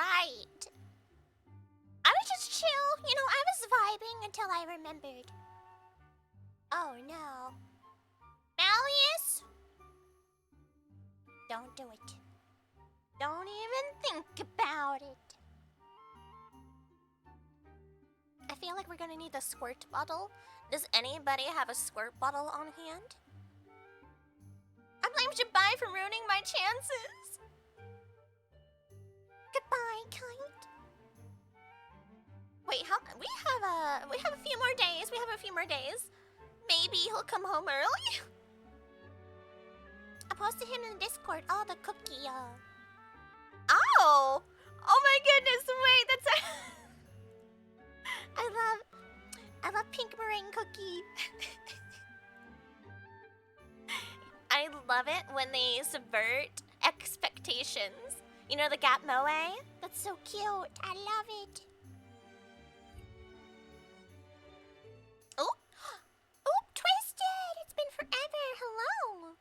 right. I was just chill. You know, I was vibing until I remembered. Oh no. Malleus? Don't do it. Don't even think about it. I feel like we're gonna need the squirt bottle. Does anybody have a squirt bottle on hand? I blame Jabai for ruining my chances. Goodbye, kite. Wait, we have a few more days. We have a few more days. Maybe he'll come home early. I posted him in the Discord. Oh, the cookie. Oh my goodness! Wait, that's. I love pink meringue cookie. I love it when they subvert expectations. You know the Gap Moe? That's so cute. I love it. Oh, Twisted! It's been forever. Hello.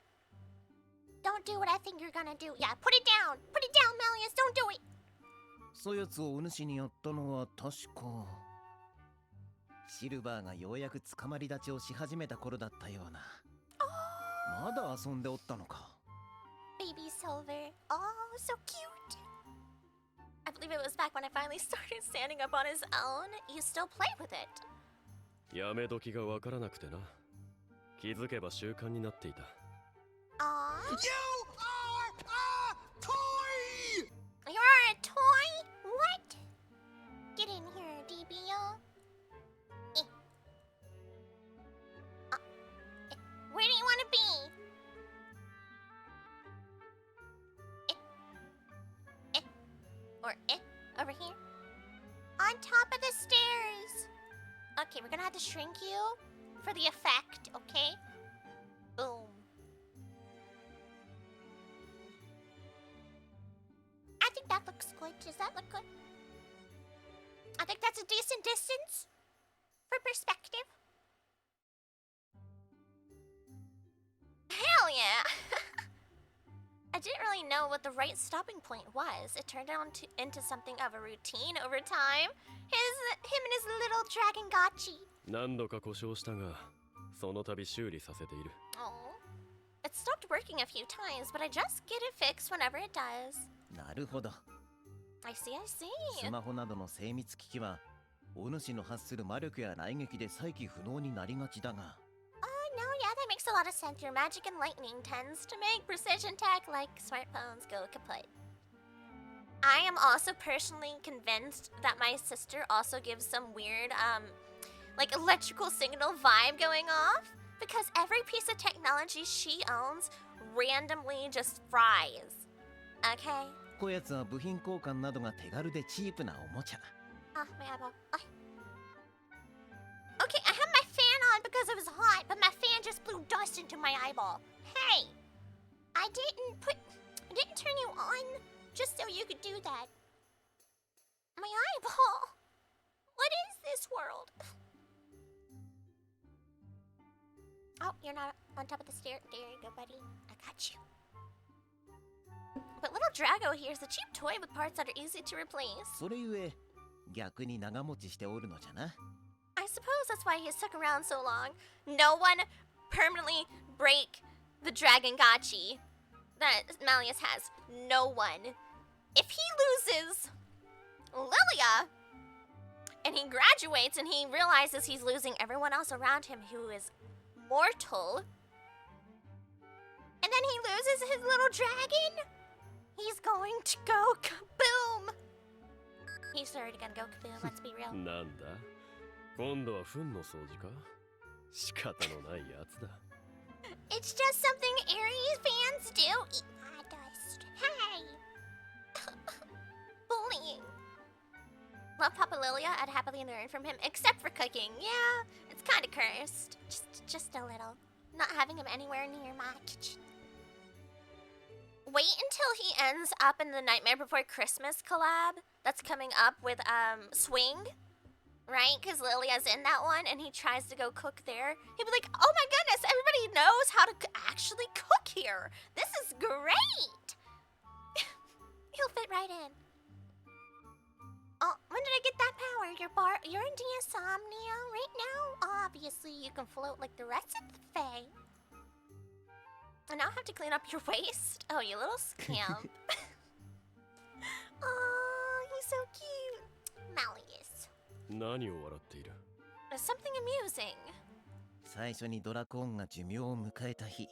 Don't do what I think you're gonna do. Yeah, put it down. Put it down, Malleus. Don't do it. そやつをお主にやったのは確かシルバーがようやく捕まり立ちをし始めた頃だったような。まだ遊んでおったのか。Baby Silver. Oh, so cute. I believe it was back when I finally started standing up on his own. You still play with it. やめ時がわからなくてな。気づけば習慣になっていた。Aww. You are a toy! You're a toy? What? Get in here, DBO. Where do you want to be? Or over here? On top of the stairs. Okay, we're gonna have to shrink you for the effect, okay? Boom. I think that looks good. Does that look good? I think that's a decent distance for perspective. Hell yeah! I didn't really know what the right stopping point was. It turned into something of a routine over time. Him and his little dragon gachi. 何度か故障したが、その度修理させている。 Oh. It stopped working a few times, but I just get it fixed whenever it does. なるほど。I see, I see. スマホなどの精密機器は、お主の発する魔力や雷撃で再起不能になりがちだが。No, yeah, that makes a lot of sense. Your magic and lightning tends to make precision tech like smartphones go kaput. I am also personally convinced that my sister also gives some weird, like electrical signal vibe going off because every piece of technology she owns randomly just fries. Okay? こやつは部品交換などが手軽でチープなおもちゃ。Ah, my eyeball. Okay, I had my fan on because it was hot, but my fan just blew dust into my eyeball. Hey, I didn't turn you on just so you could do that. My eyeball. What is this world? Oh, you're not on top of the stair. There you go, buddy. I got you. But little Drago here is a cheap toy with parts that are easy to replace. それゆえ、逆に長持ちしておるのじゃな。I suppose that's why he's stuck around so long. No one permanently break the Dragon Gachi that Malleus has. No one. If he loses Lilia and he graduates and he realizes he's losing everyone else around him who is mortal, and then he loses his little dragon, he's going to go kaboom. He's already gonna go kaboom, let's be real. なんだ今度は糞の掃除か仕方のないやつだ It's just something Aries fans do. Eat my dust. Hey! Bullying. Love Papa Lilia. I'd happily learn from him, except for cooking. Yeah, it's kind of cursed. Just a little. Not having him anywhere near my kitchen. Wait until he ends up in the Nightmare Before Christmas collab that's coming up with Swing. Right? Because Lilia's in that one and he tries to go cook there. He'd be like, oh my goodness, everybody knows how to actually cook here. This is great. He'll fit right in. Oh, when did I get that power? You're in insomnia right now? Obviously, you can float like the rest of the Fae. And now I have to clean up your waist? Oh, you little scamp. Oh, he's so cute. Malleus. 何を笑っている？ There's something amusing. 最初にドラコーンが寿命を迎えた日、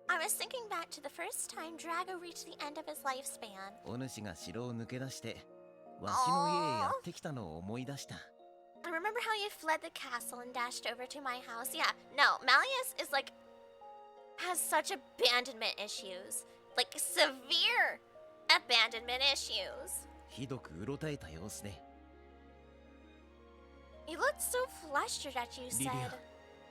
I was thinking back to the first time Drago reached the end of his lifespan. お主が城を抜け出してわしの家へやってきたのを思い出した。 I remember how you fled the castle and dashed over to my house. Yeah, no, Malleus is like has such abandonment issues. Like severe abandonment issues. ひどくうろたえた様子で、 You looked so flustered at you リリ said.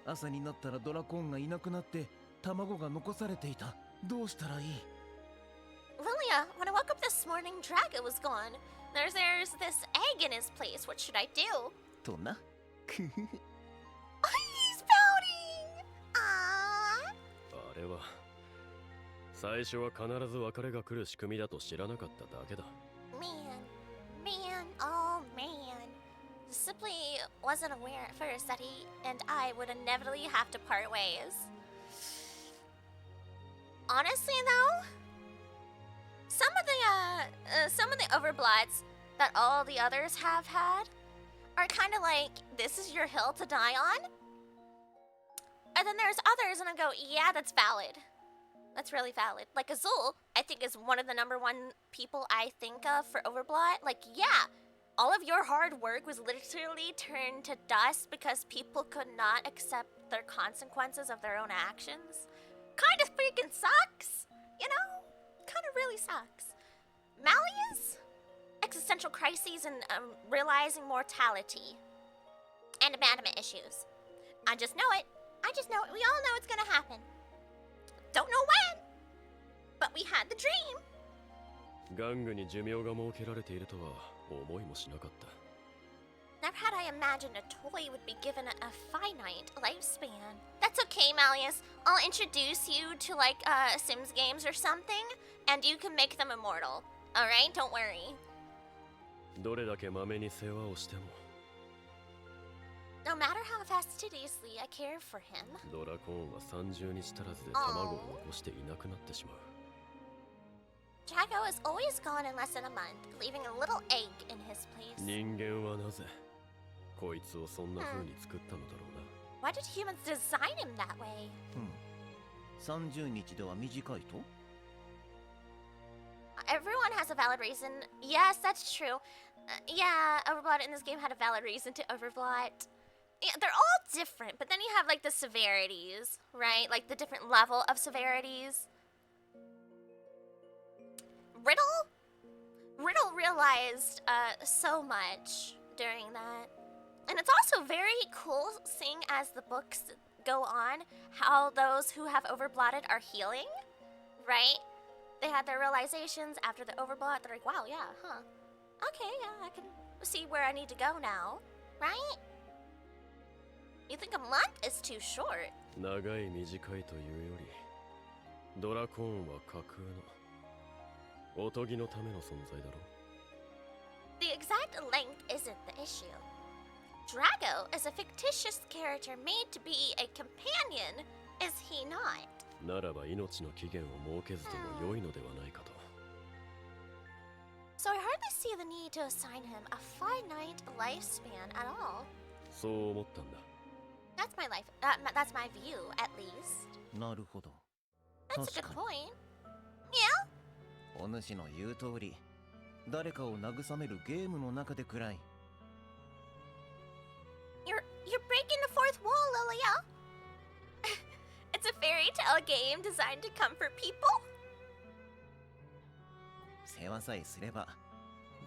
ア、朝になったらドラコーンがいなくなって卵が残されていた。どうしたらいい？ Lilia, when I woke up this morning, Drago was gone. There's this egg in his place. What should I do? とな。 Oh, he's pouting! Aww. あれは最初は必ず別れが来る仕組みだと知らなかっただけだ。 Oh man. Simply wasn't aware at first that he and I would inevitably have to part ways. Honestly though, some of the overbloods that all the others have had are kind of like, this is your hill to die on. And then there's others and I go, yeah, that's valid. That's really valid. Like Azul, I think is one of the #1 people I think of for overblood. Like, yeah, all of your hard work was literally turned to dust because people could not accept their consequences of their own actions. Kind of freaking sucks, you know? Kind of really sucks. Malleus? Existential crises and realizing mortality. And abandonment issues. I just know it. I just know it. We all know it's gonna happen. Don't know when, but we had the dream. 玩具に寿命が設けられているとは思いもしなかった。 Never had I imagined a toy would be given a finite lifespan. That's okay, Malleus. I'll introduce you to like Sims games or something, and you can make them immortal. Alright, don't worry. どれだけまめに世話をしても No matter how fastidiously I care for him. ドラコーンは30日足らずで卵を残していなくなってしまう。 Drago is always gone in less than a month, leaving a little egg in his place. 人間はなぜこいつをそんな風に作ったのだろうな。 Why did humans design him that way? 30日では短いと？ Everyone has a valid reason. Yes, that's true. Yeah, Overblood in this game had a valid reason to Overblood. Yeah, they're all different, but then you have like the severities, right? Like the different level of severities. Riddle realized so much during that. And it's also very cool seeing as the books go on how those who have overblotted are healing, right? They had their realizations after the overblot. They're like, wow, yeah, huh. Okay, yeah, I can see where I need to go now, right? You think a month is too short? 長い短いというよりドラコーンは架空のおとぎのための存在だろう。 The exact length isn't the issue. Drago is a fictitious character made to be a companion, is he not? ならば命の期限を設けずとも良いのではないかと。 So I hardly see the need to assign him a finite lifespan at all. そう思ったんだ。 That's my life. That's my view, at least. なるほど。 That's a 確 good か point. Yeah. に。お主の言う通り、誰かを慰めるゲームの中でくらい。 You're breaking the fourth wall, Lilia. It's a fairy tale game designed to comfort people. 世話さえすれば、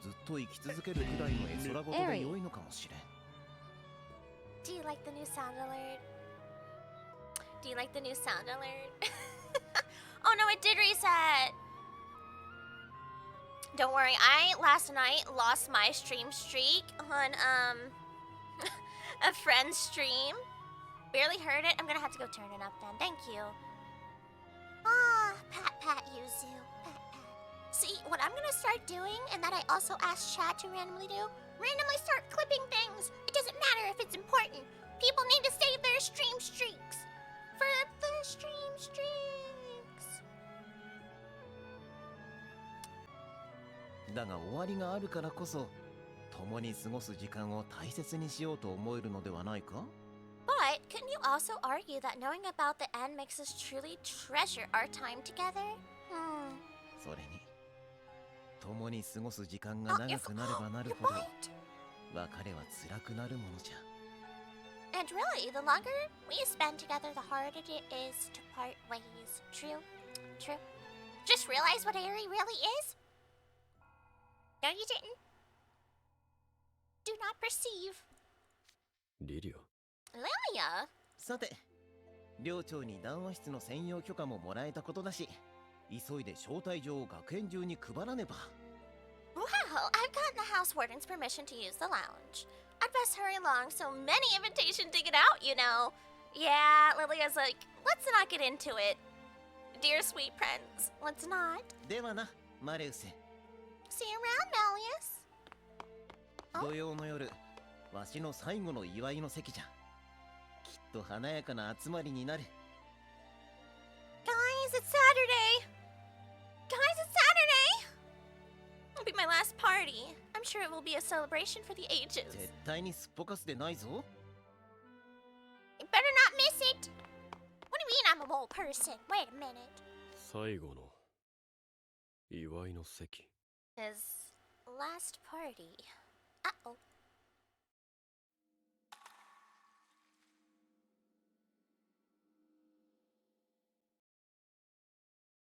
ずっと生き続けるくらいの絵空事で良いのかもしれん。 Do you like the new sound alert? Do you like the new sound alert? Oh no, it did reset. Don't worry, I last night lost my stream streak on a friend's stream. Barely heard it. I'm gonna have to go turn it up then. Thank you. Ah, pat pat Yuzu. Pat pat. See, what I'm gonna start doing, and that I also asked Chad to randomly do, randomly start clipping things. It doesn't matter if it's important. People need to save their stream streaks. For the stream streaks. だが終わりがあるからこそ共に過ごす時間を大切にしようと思えるのではないか But couldn't you also argue that knowing about the end makes us truly treasure our time together? それに共に過ごす時間が長くなればなるほど You're right. 別れは辛くなるものじゃ And really, the longer we spend together, the harder it is to part ways. True? True. Just realize what Aerie really is? No, you didn't. Do not perceive. リリア Lilia? さて寮長に談話室の専用許可ももらえたことだし急いで招待状を学園中に配らねば Well, I've gotten the house warden's permission to use the lounge. I'd best hurry along, so many invitations to get out, you know. Yeah, Lilia's like, let's not get into it. Dear sweet friends, let's not. ではなマレウス See you around, Malleus. 土曜の夜わしの最後の祝いの席じゃきっと華やかな集まりになる Guys, it's Saturday. Guys, it's Saturday. It'll be my last party. I'm sure it will be a celebration for the ages. 絶対にすっぽかすでないぞ You better not miss it. What do you mean I'm a mole person? Wait a minute. 最後の祝いの席 His last party. Uh-oh.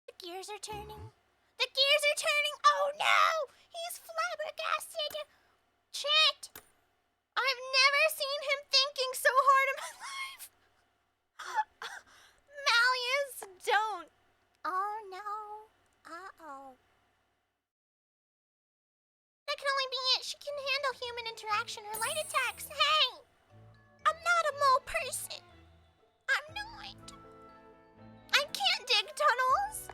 The gears are turning. The gears are turning. Oh no! He's flabbergasted. Chet! I've never seen him thinking so hard in my life. Malleus, don't. Oh no. Uh-oh. That can only be it. She can handle human interaction or light attacks. Hey! I'm not a mole person. I'm not. I can't dig tunnels.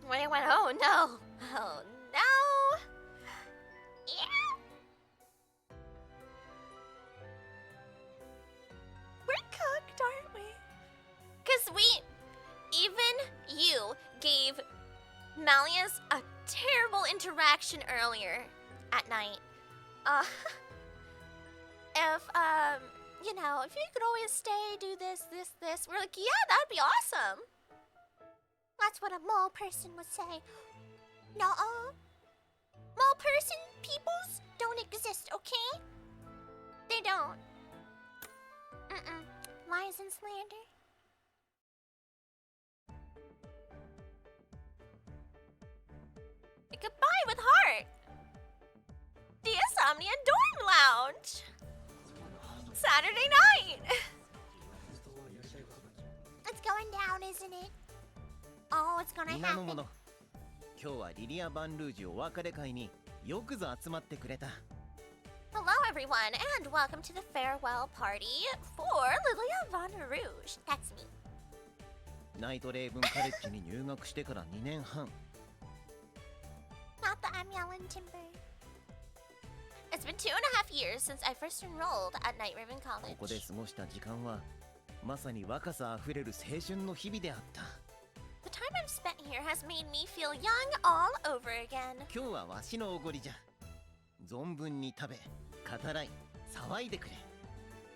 Wait, oh no. Oh no. Yeah. We're cooked, aren't we? Because even you gave Malleus a terrible interaction earlier at night. If you could always stay, do this, we're like, yeah, that'd be awesome. That's what a mole person would say. Nuh-uh. Mole person peoples don't exist, okay? They don't. Lies and slander. Goodbye with heart. The Insomnia Dorm Lounge. Saturday night. It's going down, isn't it? Oh, it's gonna 皆の happen. 者今日はリリア・バンルージュお別れ会によくぞ集まってくれた Hello, everyone, and welcome to the farewell party for Lilia Von Rouge. That's me. ナイトレイブンカレッジに入学してから2年半 Not that I'm yelling timber. It's been 2.5 years since I first enrolled at Night Raven ここで College. 過ごした時間はまさに若さあふれる青春の日々であった The time I've spent here has made me feel young all over again. 今日はわしのおごりじゃ存分に食べ語らい騒いでくれ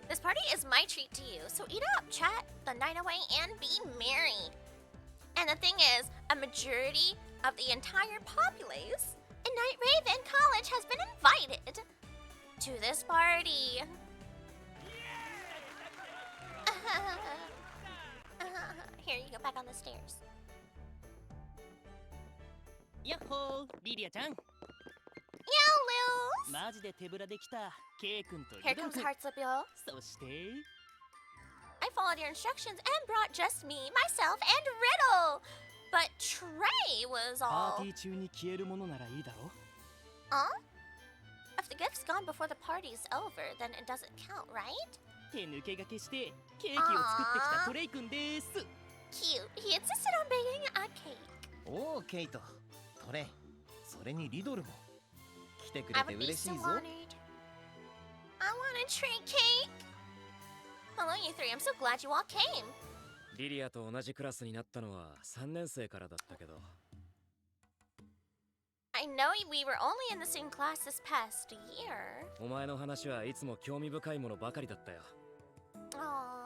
This party is my treat to you, so eat up, chat the night away, and be merry. And the thing is, a majority of the entire populace in Night Raven College has been invited to this party. Here, you go back on the stairs. やっほーリリアちゃん Yo, Lils! マジで手ぶらできた K 君と Here リドン comes 君 Heartslip, yo. そして I followed your instructions and brought just me, myself, and Riddle. But Trey was パー all... ティー中に消えるものならいいだろ Huh? If the gift's gone before the party's over, then it doesn't count, right? 手抜けがけしてケーキを作ってきたトレイ君です Cute. He insisted on baking a cake. おおケイト、トレイ、それにリドルも来てくれ I て would be 嬉しい so ぞ。 honored. I want a treat cake. Hello, you three. I'm so glad you all came. リリアと同じクラスになったのは3年生からだったけど、 I know we were only in the same class this past year. お前の話はいつも興味深いものばかりだったよ。 Aww.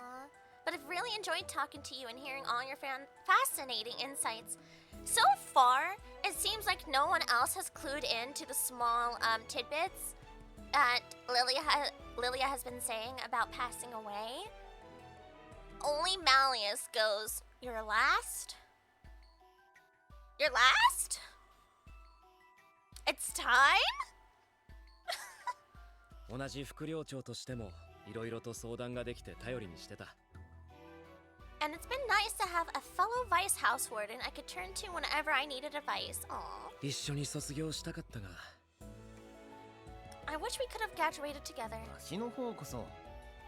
But I've really enjoyed talking to you and hearing all your fascinating insights. So far, it seems like no one else has clued in to the small tidbits that Lilia has been saying about passing away. Only Malleus goes, "You're last? You're last? It's time?" 同じ副寮長としてもいろいろと相談ができて頼りにしてた。 And it's been nice to have a fellow vice house warden I could turn to whenever I needed advice. Aww. 一緒に卒業したかったが、 I wish we could have graduated together. わしの方こそ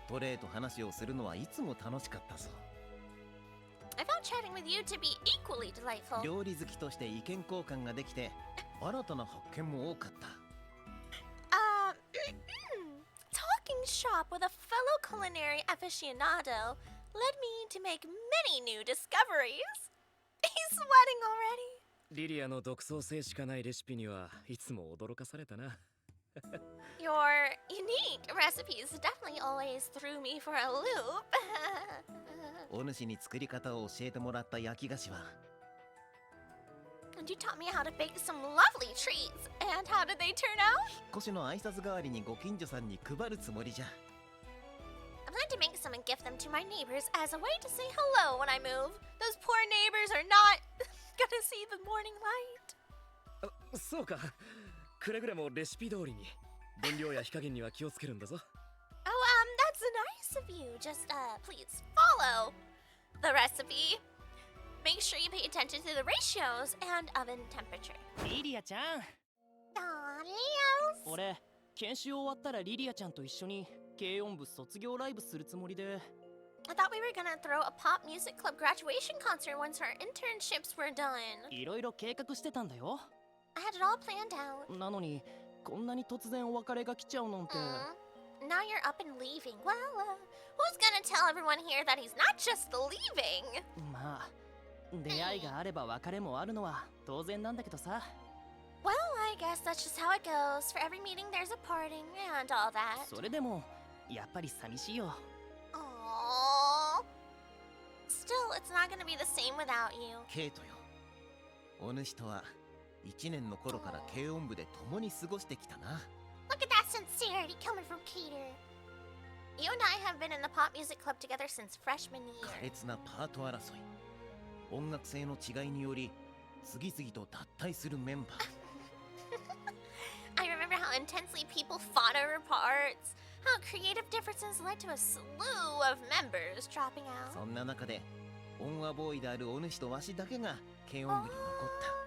トレイと話をするのはいつも楽しかったぞ。 I found chatting with you to be equally delightful. 料理好きとして意見交換ができて新たな発見も多かった。 Talking shop with a fellow culinary aficionado led me to make many new discoveries. He's sweating already. リリアの独創性しかないレシピにはいつも驚かされたな。 Your unique recipes definitely always threw me for a loop. お主に作り方を教えてもらった焼き菓子は And you taught me how to bake some lovely treats. And how did they turn out? 引っ越しの挨拶代わりにご近所さんに配るつもりじゃ。 I plan to make some and gift them to my neighbors as a way to say hello when I move. Those poor neighbors are not gonna see the morning light. そうか。くれぐれもレシピ通りに分量や火加減には気をつけるんだぞ。 Oh, that's nice of you. Just, please follow the recipe. Make sure you pay attention to the ratios and oven temperature. リリアちゃん、 Aw, Leos. 俺研修終わったらリリアちゃんと一緒に軽音部卒業ライブするつもりで。 I thought we were gonna throw a pop music club graduation concert once our internships were done. いろいろ計画してたんだよ。 I had it all planned out. なのにこんなに突然お別れが来ちゃうなんて。 Now you're up and leaving. Well, who's gonna tell everyone here that he's not just leaving? まあ出会いがあれば別れもあるのは当然なんだけどさ。 Well, I guess that's just how it goes. For every meeting, there's a parting and all that. それでもやっぱり寂しいよ。 Aww. Still, it's not gonna be the same without you. ケイトよ。お主とは1年の頃から軽音部で共に過ごしてきたな。 Look at that sincerity coming from Keter. You and I have been in the pop music club together since freshman 苛 year. 烈なパート争い。音楽性の違いにより次々と脱退するメンバー。 I remember how intensely people fought over parts, how creative differences led to a slew of members dropping out. そんな中で音話ボーイであるお主とわしだけが軽音部に残った。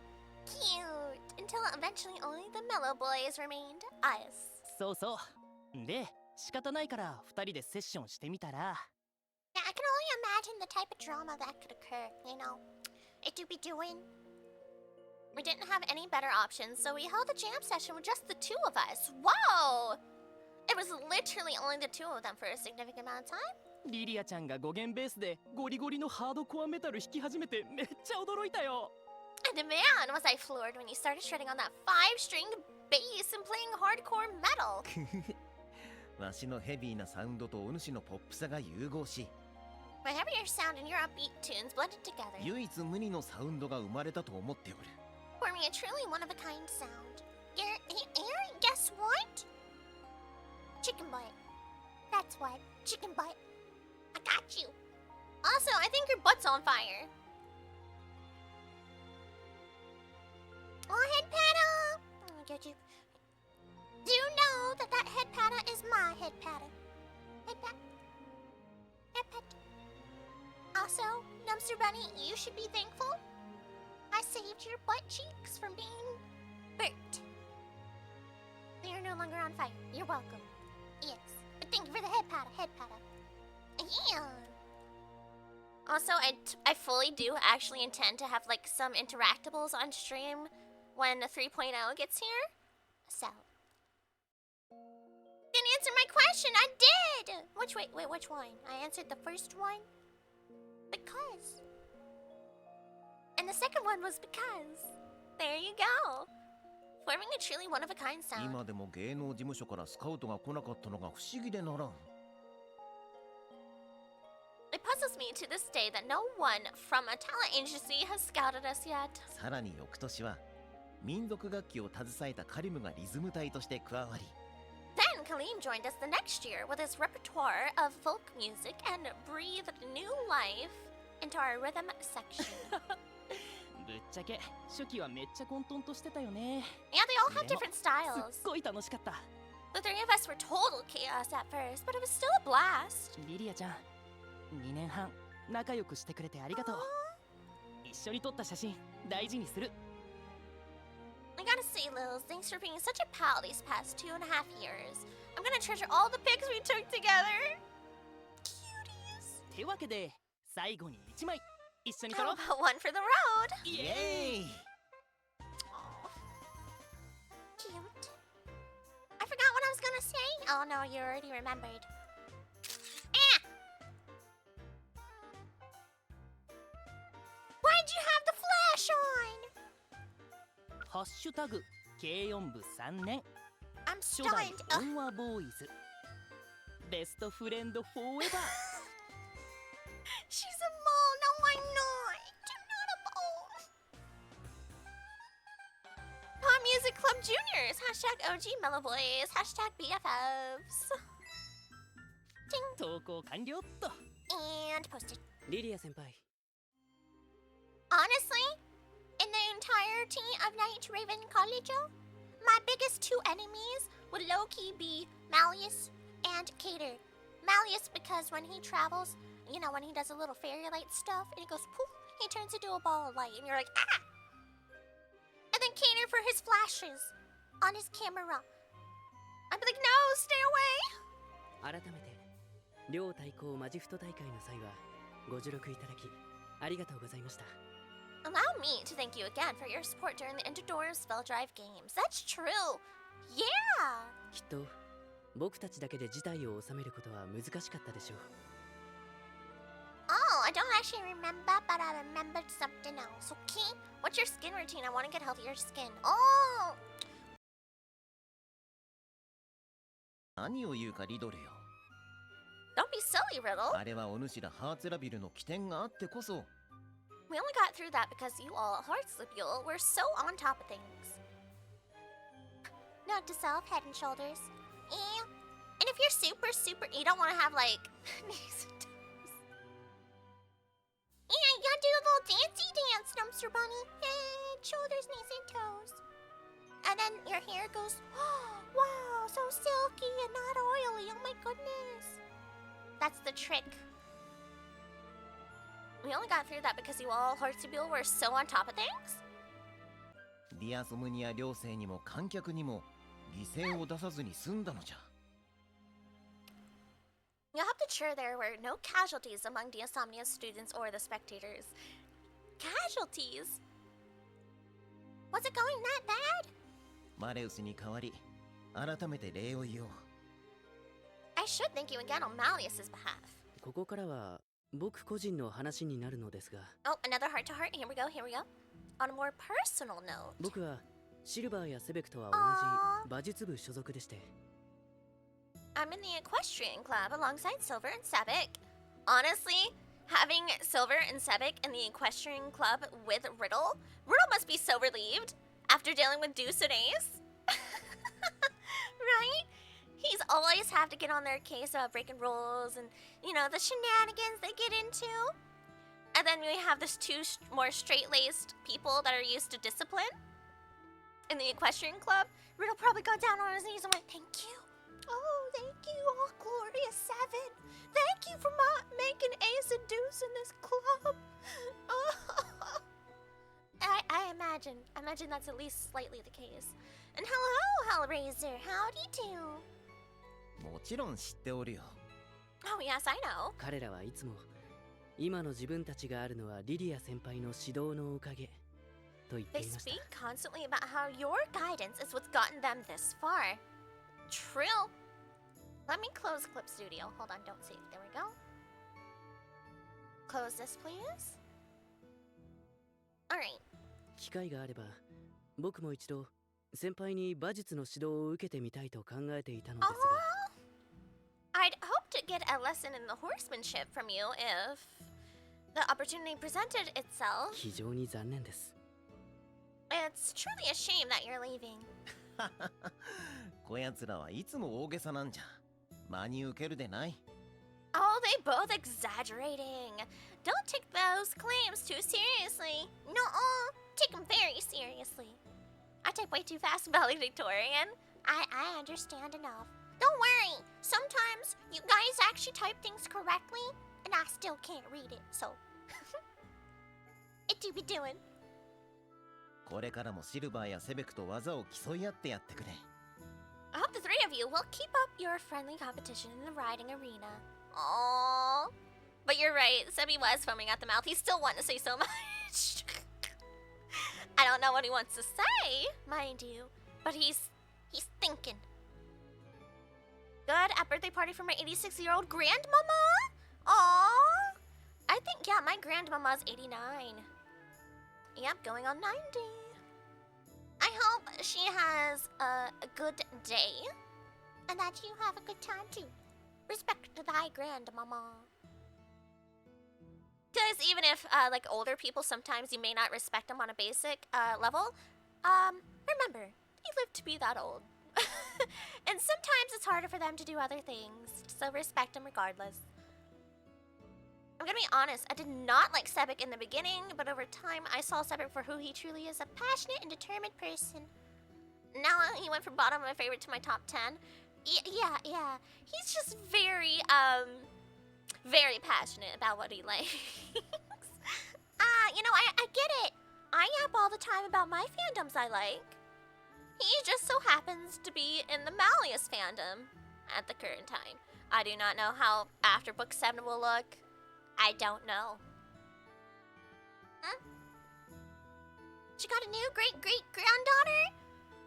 Cute. Until eventually only the mellow boys remained. Us. そうそう。で仕方ないから2人でセッションしてみたら。 Yeah, I can only imagine the type of drama that could occur, you know. It do be doing. We didn't have any better options, so we held a jam session with just the two of us. Whoa! It was literally only the two of them for a significant amount of time. リリアちゃんが5弦ベースでゴリゴリのハードコアメタル弾き始めてめっちゃ驚いたよ。 And man, was I floored when you started shredding on that 5-string bass and playing hardcore metal. わしのヘビーなサウンドとお主のポップさが融合し、 My heavier sound and your upbeat tunes blended together. 唯一無二のサウンドが生まれたと思っておる。 Forming a truly one-of-a-kind sound. Guess what? Chicken butt. That's what. Chicken butt. I got you. Also, I think your butt's on fire. Oh, head paddle! I got you. Do you know that that head paddle is my head paddle? Head pat. Head pat. Also, Dumpster Bunny, you should be thankful. I saved your butt cheeks from being burnt. They are no longer on fire. You're welcome. Yes. But thank you for the head paddle. Head paddle. Yeah. Also, I fully do actually intend to have like some interactables on stream when 3.0 gets here. So, didn't answer my question. I did. Which one? I answered the first one because, and the second one was because. There you go. Forming a truly one-of-a-kind sound. 今でも芸能事務所からスカウトが来なかったのが不思議でならん。It puzzles me to this day that no one from a talent agency has scouted us yet. さらに翌年は民族楽器を携えたカリムがリズム隊として加わり、 Then Kaleem joined us the next year with his repertoire of folk music and breathed new life into our rhythm section. ぶっちゃけ初期はめっちゃ混沌としてたよね。 Yeah, they all have different す styles. っごい楽しかった。 The three of us were total chaos at first, but it was still a blast. リリアちゃん、2年半仲良くしてくれてありがとう。一緒に撮った写真大事にする。 I gotta say, Lils, thanks for being such a pal these past 2.5 years. I'm gonna treasure all the pics we took together. Cuties. ってわけで最後に1枚一緒に撮ろ How う。 about one for the road? イイエーイ Aw. Cute. I forgot what I was gonna say. Oh no, you already remembered. Ah! Why'd you have the flash on? ハッシュタグ軽音部3年 I'm 初代 stunned. 音話ボーイズベストフレンドフォーエバー She's a mole. No, I'm not. I'm not a mole. Pop Music Club Juniors. Hashtag OG Mellow Boys. Hashtag BFFs. Ding. 投稿完了っと。 And posted. リリア先輩 Honestly, in the entirety of Night Raven College, my biggest two enemies would low-key be Malleus and Cater. Malleus because when he travels, you know, when he does a little fairy light stuff and it goes poof, he turns into a ball of light and you're like, ah! And then Cater for his flashes on his camera. I'd be like, no, stay away! 改めて両対抗マジフト大会の際はご助力いただきありがとうございました Allow me to thank you again for your support during the Interdoor Spell Drive games. That's true. Yeah! きっと僕たちだけで事態を収めることは難しかったでしょう Oh, I don't actually remember, but I remembered something else. Okay? What's your skin routine? I want to get healthier skin. Oh! 何を言うかリドルよ。 Don't be silly, Riddle. あれはお主らハーツラビルの起点があってこそ。 We only got through that because you all at Heartslipule were so on top of things. Note to self, head and shoulders. Yeah. And if you're super, you don't want to have like knees and toes. Yeah, you gotta do a little dancey dance, Dumpster Bunny. Head, shoulders, knees, and toes. And then your hair goes, oh, wow, so silky and not oily. Oh my goodness. That's the trick. We only got through that because you all Heartslipule were so on top of things. ディアソムニア寮生にも観客にも犠牲を出さずに済んだのじゃ。 You'll have to sure there were no casualties among Diasomnia's students or the spectators. Casualties? Was it going that bad? マレウスに代わり改めて礼を言おう。 I should thank you again on Malleus's behalf. ここからは僕個人の話になるのですが Oh, another heart to heart. Here we go, here we go. On a more personal note. 僕はシルバーやセベクとは同じ馬術部所属でして I'm in the equestrian club alongside Silver and Sebek. Honestly, having Silver and Sebek in the equestrian club with Riddle must be so relieved after dealing with Deuce and Ace. Right? He's always have to get on their case about breaking rules and, you know, the shenanigans they get into. And then we have this two more straight-laced people that are used to discipline in the equestrian club. Riddle probably got down on his knees and went, thank you. Oh, thank you, all glorious Seven. Thank you for making Ace and Deuce in this club. I imagine that's at least slightly the case. And hello, Hellraiser. Howdy do. もちろん知っておるよ。 Oh, yes, I know. 彼らはいつも今の自分たちがあるのはリリア先輩の指導のおかげと言って They いました。 speak constantly about how your guidance is what's gotten them this far. True. Let me close Clip Studio. Hold on, don't save. There we go. Close this, please. Alright. 機会があれば僕も一度先輩に馬術の指導を受けてみたいと考えていたのですが、 I'd hope to get a lesson in the horsemanship from you if the opportunity presented itself. 非常に残念です。 It's truly a shame that you're leaving. こやつらはいつも大げさなんじゃ。真に受けるでない。 Oh, they both exaggerating. Don't take those claims too seriously. Nuh-uh. Take them very seriously. I type way too fast valedictorian. I understand enough. Don't worry. Sometimes you guys actually type things correctly, and I still can't read it, so... It do be doing. これからもシルバーやセベクと技を競い合ってやってくれ。 I hope the three of you will keep up your friendly competition in the riding arena. Aww. But you're right, Sebi was foaming at the mouth. He still wanted to say so much. I don't know what he wants to say, mind you, but he's thinking. Good, at birthday party for my 86-year-old grandmama? Aww. I think, yeah, my grandmama's 89. Yep, going on 90. I hope she has a good day and that you have a good time too. Respect to thy grandmama. Because even if, like, older people, sometimes you may not respect them on a basic level, remember, you live to be that old. And sometimes it's harder for them to do other things, so respect them regardless. I'm gonna be honest, I did not like Sebek in the beginning, but over time I saw Sebek for who he truly is, a passionate and determined person. Now he went from bottom of my favorite to my top 10. Yeah. He's just very, very passionate about what he likes. You know, I get it. I yap all the time about my fandoms I like. He just so happens to be in the Malleus fandom at the current time. I do not know how after book 7 will look. I don't know. Huh? She got a new great-great-granddaughter?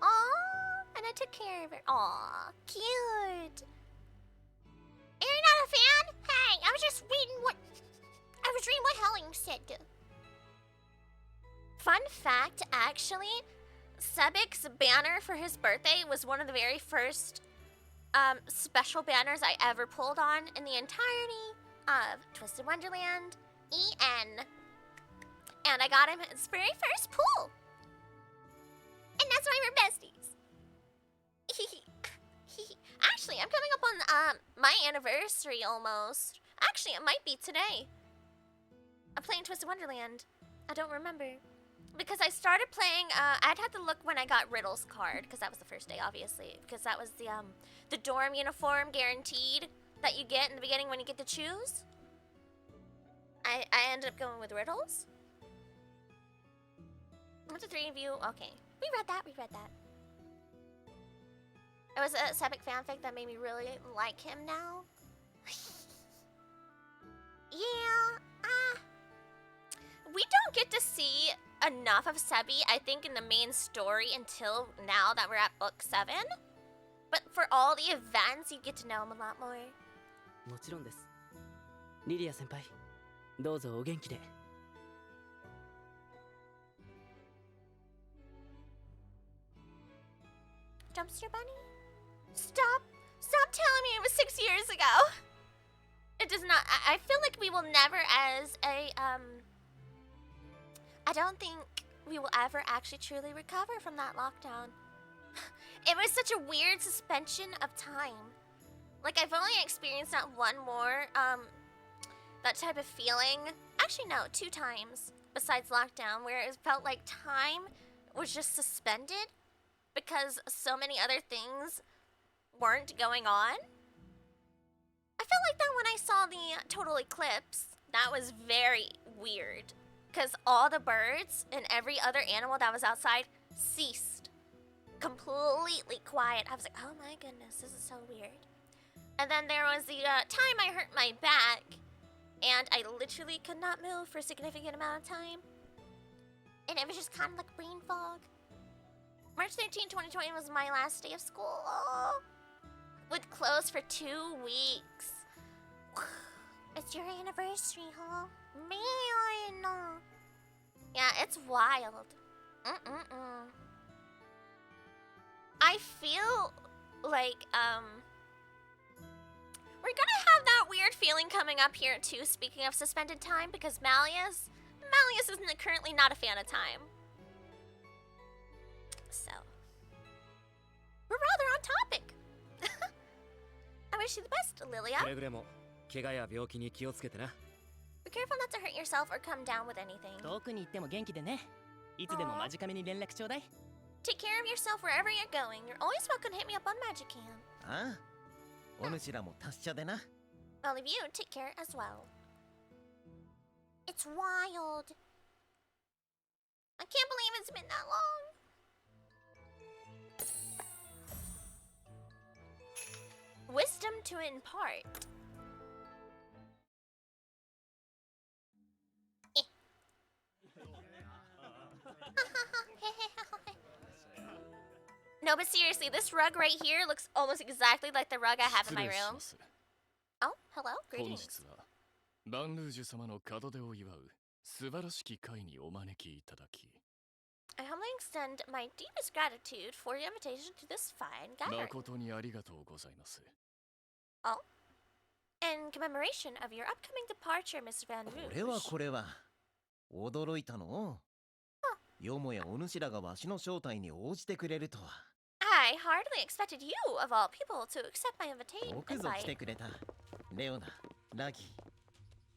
Aww, and I took care of her. Aw, cute. You're not a fan? Hey, I was just reading what Helling said. Fun fact, actually, Sebek's banner for his birthday was one of the very first special banners I ever pulled on in the entirety of Twisted Wonderland EN. And I got him his very first pull. And that's why we're besties. Actually, I'm coming up on my anniversary almost. Actually, it might be today. I'm playing Twisted Wonderland. I don't remember. Because I started playing, I'd have to look when I got Riddle's card, because that was the first day, obviously. Because that was the dorm uniform guaranteed that you get in the beginning when you get to choose. I ended up going with Riddle's. What's the three of you? Okay. We read that. It was a Sebek fanfic that made me really like him now. Yeah, we don't get to see enough of Sebi, I think, in the main story until now that we're at book 7. But for all the events, you get to know him a lot more. もちろんです。リリア先輩、どうぞお元気で。Dumpster Bunny? Stop telling me it was 6 years ago. It does not, I feel like we will never as a, I don't think we will ever actually truly recover from that lockdown. It was such a weird suspension of time. Like, I've only experienced that one more, that type of feeling. Actually, no, 2 times besides lockdown, where it felt like time was just suspended because so many other things weren't going on. I felt like that when I saw the total eclipse. That was very weird. Because all the birds and every other animal that was outside ceased. Completely quiet. I was like, oh my goodness, this is so weird. And then there was the time I hurt my back. and I literally could not move for a significant amount of time. And it was just kind of like brain fog. March 13, 2020 was my last day of school. Oh, would close for 2 weeks. It's your anniversary, huh? Man. Yeah, it's wild. I feel like, we're gonna have that weird feeling coming up here too, speaking of suspended time, because Malleus is currently not a fan of time. So, we're rather on topic. I wish you the best, Lilia. くれぐれも怪我や病気に気をつけてな。 Be careful not to hurt yourself or come down with anything. 遠くに行っても元気でね。いつでも間近めに連絡ちょうだい。Take care of yourself wherever you're going. You're always welcome to hit me up on Magicam. ああ、お主らも達者でな。 All of you, take care as well. It's wild. I can't believe it's been that long. Wisdom to impart. No, but seriously, this rug right here looks almost exactly like the rug I have in my room. Oh, hello, 本 greetings. 日はバンルージュ様の門出を祝う素晴らしき会にお招きいただき I humbly extend my deepest gratitude for your invitation to this fine gathering. 誠にありがとうございます Oh? In commemoration of your upcoming departure, Miss Van これは Rouge. これは。驚いたの。よもやお主らがわしの招待に応じてくれるとは。 I hardly expected you, of all people, to accept my よくぞ来て invite. くれた。レオナ、ラギ。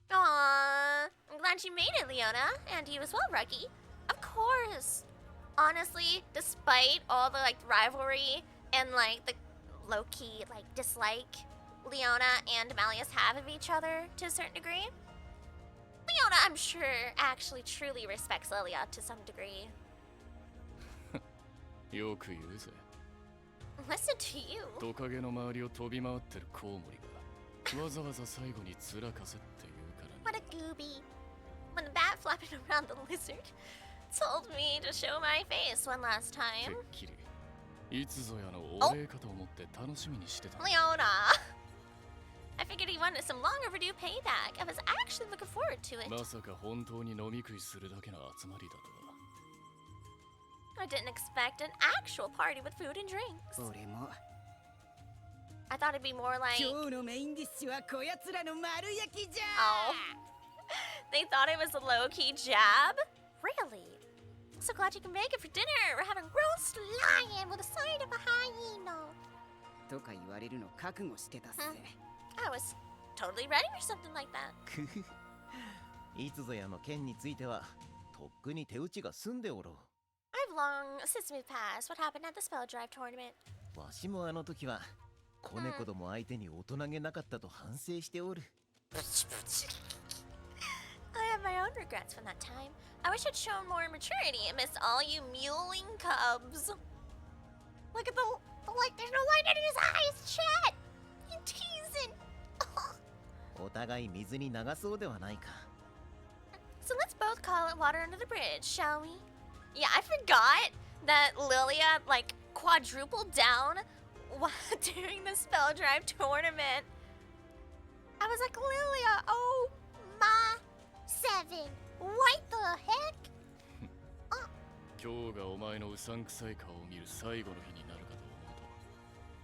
Aww, I'm glad you made it, Leona, and you as well, Ruggy. Of course. Honestly, despite all the rivalry and the low-key dislike Leona and Malleus have of each other to a certain degree, Leona, I'm sure, actually truly respects Lilia to some degree. よく言うぜ Listen to you. トカゲの周りを飛び回ってるコウモリがわざわざ最後につらかせって言うから What a gooby. When the bat flapping around the lizard told me to show my face one last て time. っきりいつぞやのお礼かと思って楽しみにしてた Leona! I figured he wanted some long overdue payback. I was actually looking forward to it. まさか本当に飲み食いするだけの集まりだとは I didn't expect an actual party with food and drinks. 俺も I thought it'd be more like, 今日のメインディッシュはこやつらの丸焼きじゃ oh. They thought it was a low-key jab? Really? So glad you can make it for dinner. We're having roast lion with a side of a hyena. とか言われるの覚悟してたっせ I was totally ready for something like that. くふ。いつぞやの件については、とっくに手打ちが済んでおろ I've long since moved past what happened at the spell drive tournament. う。わしもあの時は、子猫ども相手に大人げなかったと反省しておる。I have my own regrets from that time. I wish I'd shown more maturity amidst all you mewling cubs. Look at the light. There's no light in his eyes, Chet. You teasing.お互い水に流そうではないか。 So let's both call it water under the bridge, shall we? Yeah, I forgot that Lilia quadrupled down during the spell drive tournament. I was like, Lilia, oh my 7. What the heck? 今日がお前のうさんくさい顔を見る最後の日になるかと思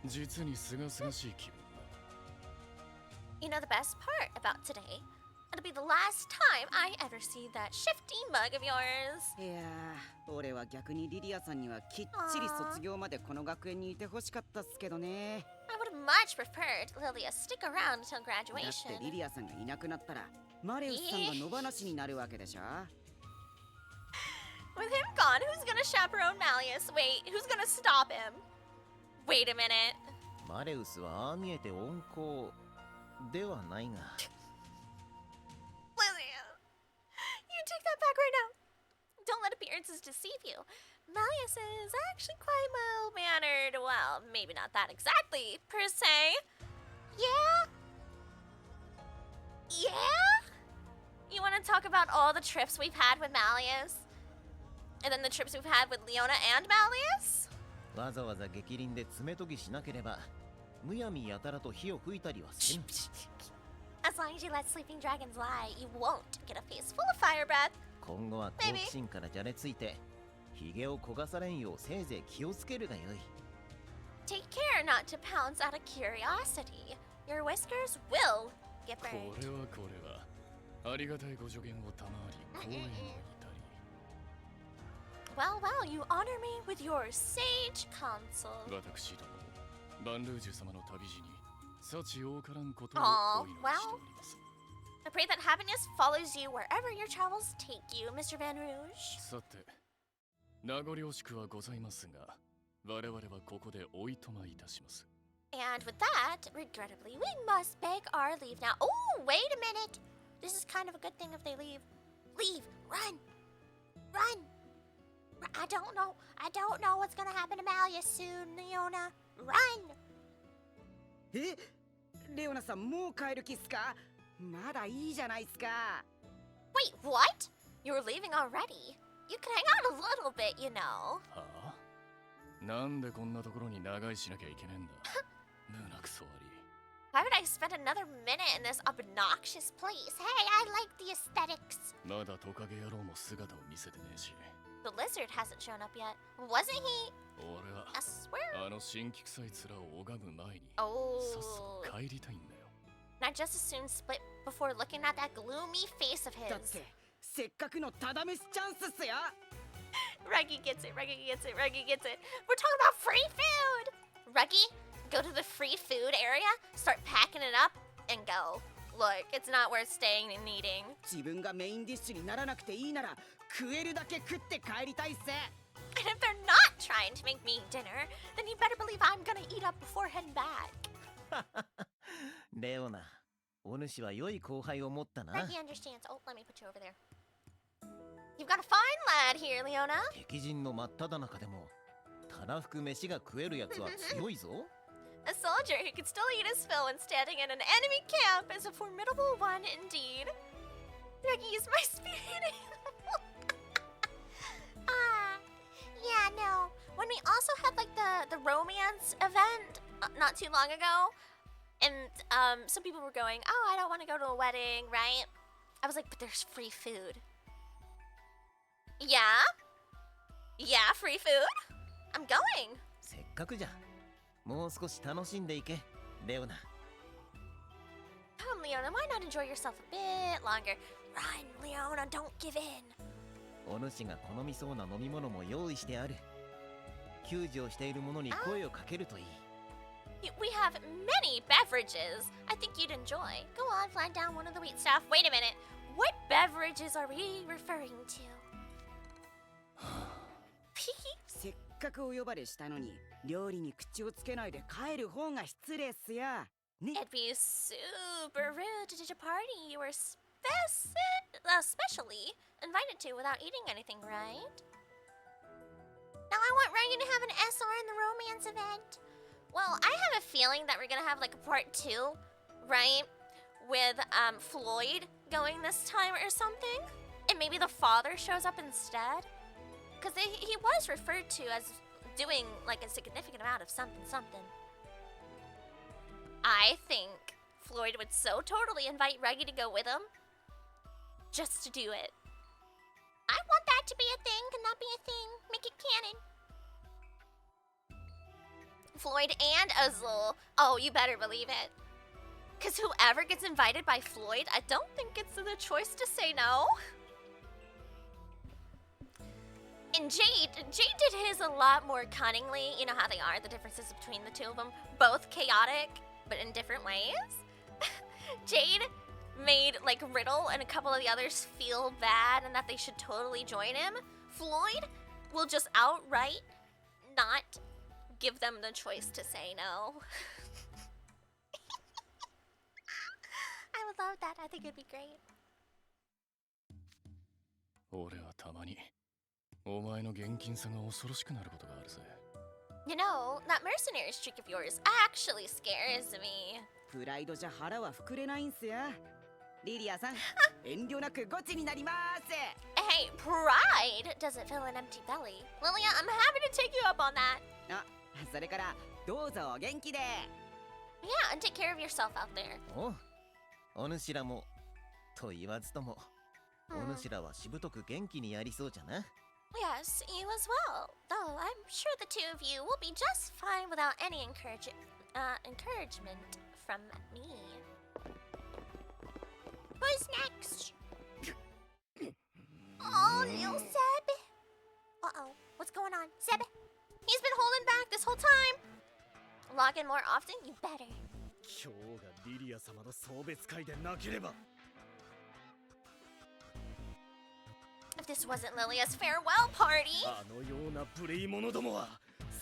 うと実に清々しい気分 You know the best part about today? It'll be the last time I ever see that shifty mug of yours. いやー俺は逆にリリアさんにはきっちり卒業までこの学園にいてほしかったっすけどね I would have much preferred Lilia stick around until だって graduation. リリアさんがいなくなったらマレウスさんが野放しになるわけでしょ With him gone, who's gonna chaperone Malleus? Wait, who's gonna stop him? Wait a minute. マレウスはああ見えて温厚ではないが。 Lilia, you take that back right now. Don't let appearances deceive you. Malleus is actually quite well-mannered. Well, maybe not that exactly, per se. Yeah? Yeah? talk about all the trips we've had with Malleus? And then the trips we've had with Leona and Malleus? わざわざ激鱗で爪研ぎしなければむやみやたらと火を吹いたりはせん。 As long as you let sleeping dragons lie, you won't get a face full of fire breath. 今後は好奇心からじゃれついてヒゲを焦がされんようせいぜい気をつけるがよい。 Take care not to pounce out of curiosity. Your whiskers will get こ burned. れはこれはありがたいご助言を賜り光栄に至り Well, well, you honor me with your sage counsel. 私どもバンルージュ様の旅路に幸多からんことを Aw, お祈りしております I pray that happiness follows you wherever your travels take you, Mr. Van Rouge. さて名残惜しくはございますが我々はここでおいとまいたします And with that, regrettably, we must beg our leave now. Oh, wait a minute. This is kind of a good thing if they leave. Leave. Run. Run. I don't know. I don't know what's gonna happen to Malleus soon, Leona. Run. え、レオナさんもう帰る気っすか？まだいいじゃないっすか。 Wait, what? You're leaving already? You can hang out a little bit, you know. はあなんでこんなところに長居しなきゃいけねえんだ胸くそ悪い Why would I spend another minute in this obnoxious place? Hey, I like the aesthetics. まだトカゲ野郎も姿を見せてねえし The lizard hasn't shown up yet. Wasn't he? 俺は I swear. あの新規臭い面を拝む前に Oh. さっさと帰りたいんだよ And I just as soon split before looking at that gloomy face of だっ his. てせっかくのただ飯チャンスっすよ。 Reggie gets it, Reggie gets it, Reggie gets it. We're talking about free food! Reggie, go to the free food area, start packing it up, and go. Look, it's not worth staying and eating. 自分がメインディッシュにならなくていいなら食えるだけ食って帰りたいっす。 And if they're not trying to make me dinner, then you better believe I'm gonna eat up before heading back. レオナ、お主は良い後輩を持ったな。 Reggie understands. Oh, let me put you over there. You've got a fine lad here, Leona. 敵陣の真っ只中でもたらふく飯が食えるやつは強いぞ。 A soldier who could still eat his fill when standing in an enemy camp is a formidable one indeed. Reggie is my spirit animal. Yeah, no. When we also had like the romance event not too long ago, and some people were going, "Oh, I don't want to go to a wedding," right? I was like, "But there's free food." Yeah, yeah, free food. I'm going. せっかくじゃ。もう少し楽しんでいけ、レオナ。 Come, Leona, why not enjoy yourself a bit longer? Run, Leona, don't give in. お主が好みそうな飲み物も用意してある。救助をしている者に声をかけるといい。We have many beverages. I think you'd enjoy. Go on, flag down one of the wheat staff. Wait a minute. What beverages are we referring to? せっかくお呼ばれしたのに料理に口をつけないで帰る方が失礼っすや。ね。 It'd be super rude to a party you were especially invited to without eating anything, right? Now I want Ryan to have an SR in the romance event. Well, I have a feeling that we're gonna have like a part 2, right? With Floyd going this time or something. And maybe the father shows up instead. Because he was referred to as doing like a significant amount of something. I think Floyd would so totally invite Reggie to go with him. Just to do it. I want that to be a thing, cannot be a thing. Make it canon. Floyd and Azul. Oh, you better believe it. Because whoever gets invited by Floyd, I don't think it's the choice to say no. And Jade did his a lot more cunningly. You know how they are, the differences between the two of them. Both chaotic, but in different ways. Jade made like Riddle and a couple of the others feel bad and that they should totally join him. Floyd will just outright not give them the choice to say no. I would love that. I think it'd be great. 俺はたまにお前の現金さが恐ろしくなることがあるぜ You know, that mercenary streak of yours actually scares me. プライドじゃ腹は膨れないんすや。リリアさん、遠慮なくゴチになります。 Hey, pride doesn't fill an empty belly. Lilia, I'm happy to take you up on that. あ、それからどうぞお元気で。 Yeah, and take care of yourself out there. おう、お主らもと言わずとも、お主らはしぶとく元気にやりそうじゃな。 Yes, you as well. Though I'm sure the two of you will be just fine without any encouragement from me. Who's next? Oh, little Seb. Uh-oh. What's going on? Seb? He's been holding back this whole time. Log in more often? You better. 今日がリリア様の送別会でなければ。 If this wasn't Lilia's farewell party. あのようなプレイモノどもは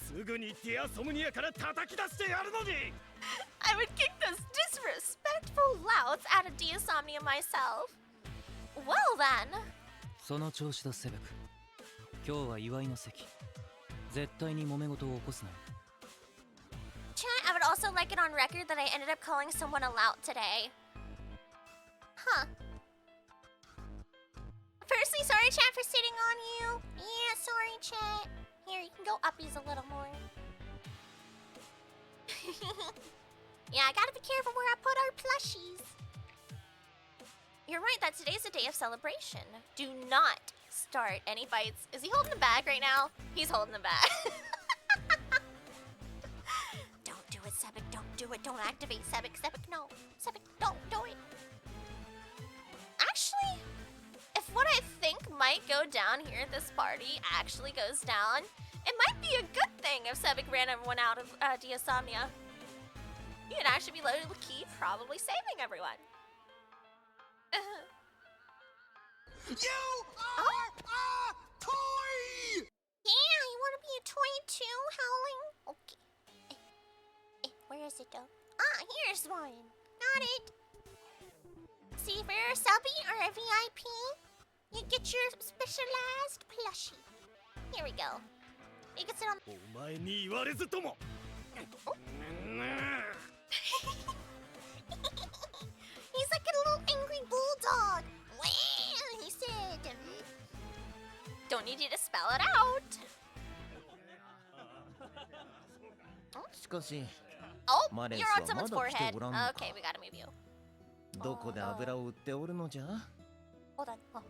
すぐにディアソムニアから叩き出してやるのに。 I would kick those disrespectful louts out of Diasomnia myself. Well then. その調子だセベク。今日は祝いの席。絶対に揉め事を起こすなよ。 Chat, I would also like it on record that I ended up calling someone a lout today. Huh. Firstly, sorry chat for sitting on you. Yeah, sorry chat. Here, you can go uppies a little more. Yeah, I gotta be careful where I put our plushies. You're right that today's a day of celebration. Do not start any fights. Is he holding the bag right now? He's holding the bag. Don't do it, Sebek. Don't do it. Don't activate Sebek. Sebek, no. Sebek, don't do it. Actually, if what I think might go down here at this party actually goes down, it might be a good thing if Sebek ran everyone out of Diasomnia. He could actually be low-key probably saving everyone. You are a toy! Yeah, you want to be a toy too, Howling? Okay. Where is it though? Ah, here's one. Got it. See, if you're a subby or a VIP, you get your specialized plushie. Here we go. You can sit on. お前に言われずとも。 He's like a little angry bulldog. Wah, he said. Don't need you to spell it out. しかし、 Oh, Mares you're on は someone's まだ来て forehead. おらんのか。 Okay, we gotta move you. どこで油を売っておるのじゃ？ Hold on. Oh.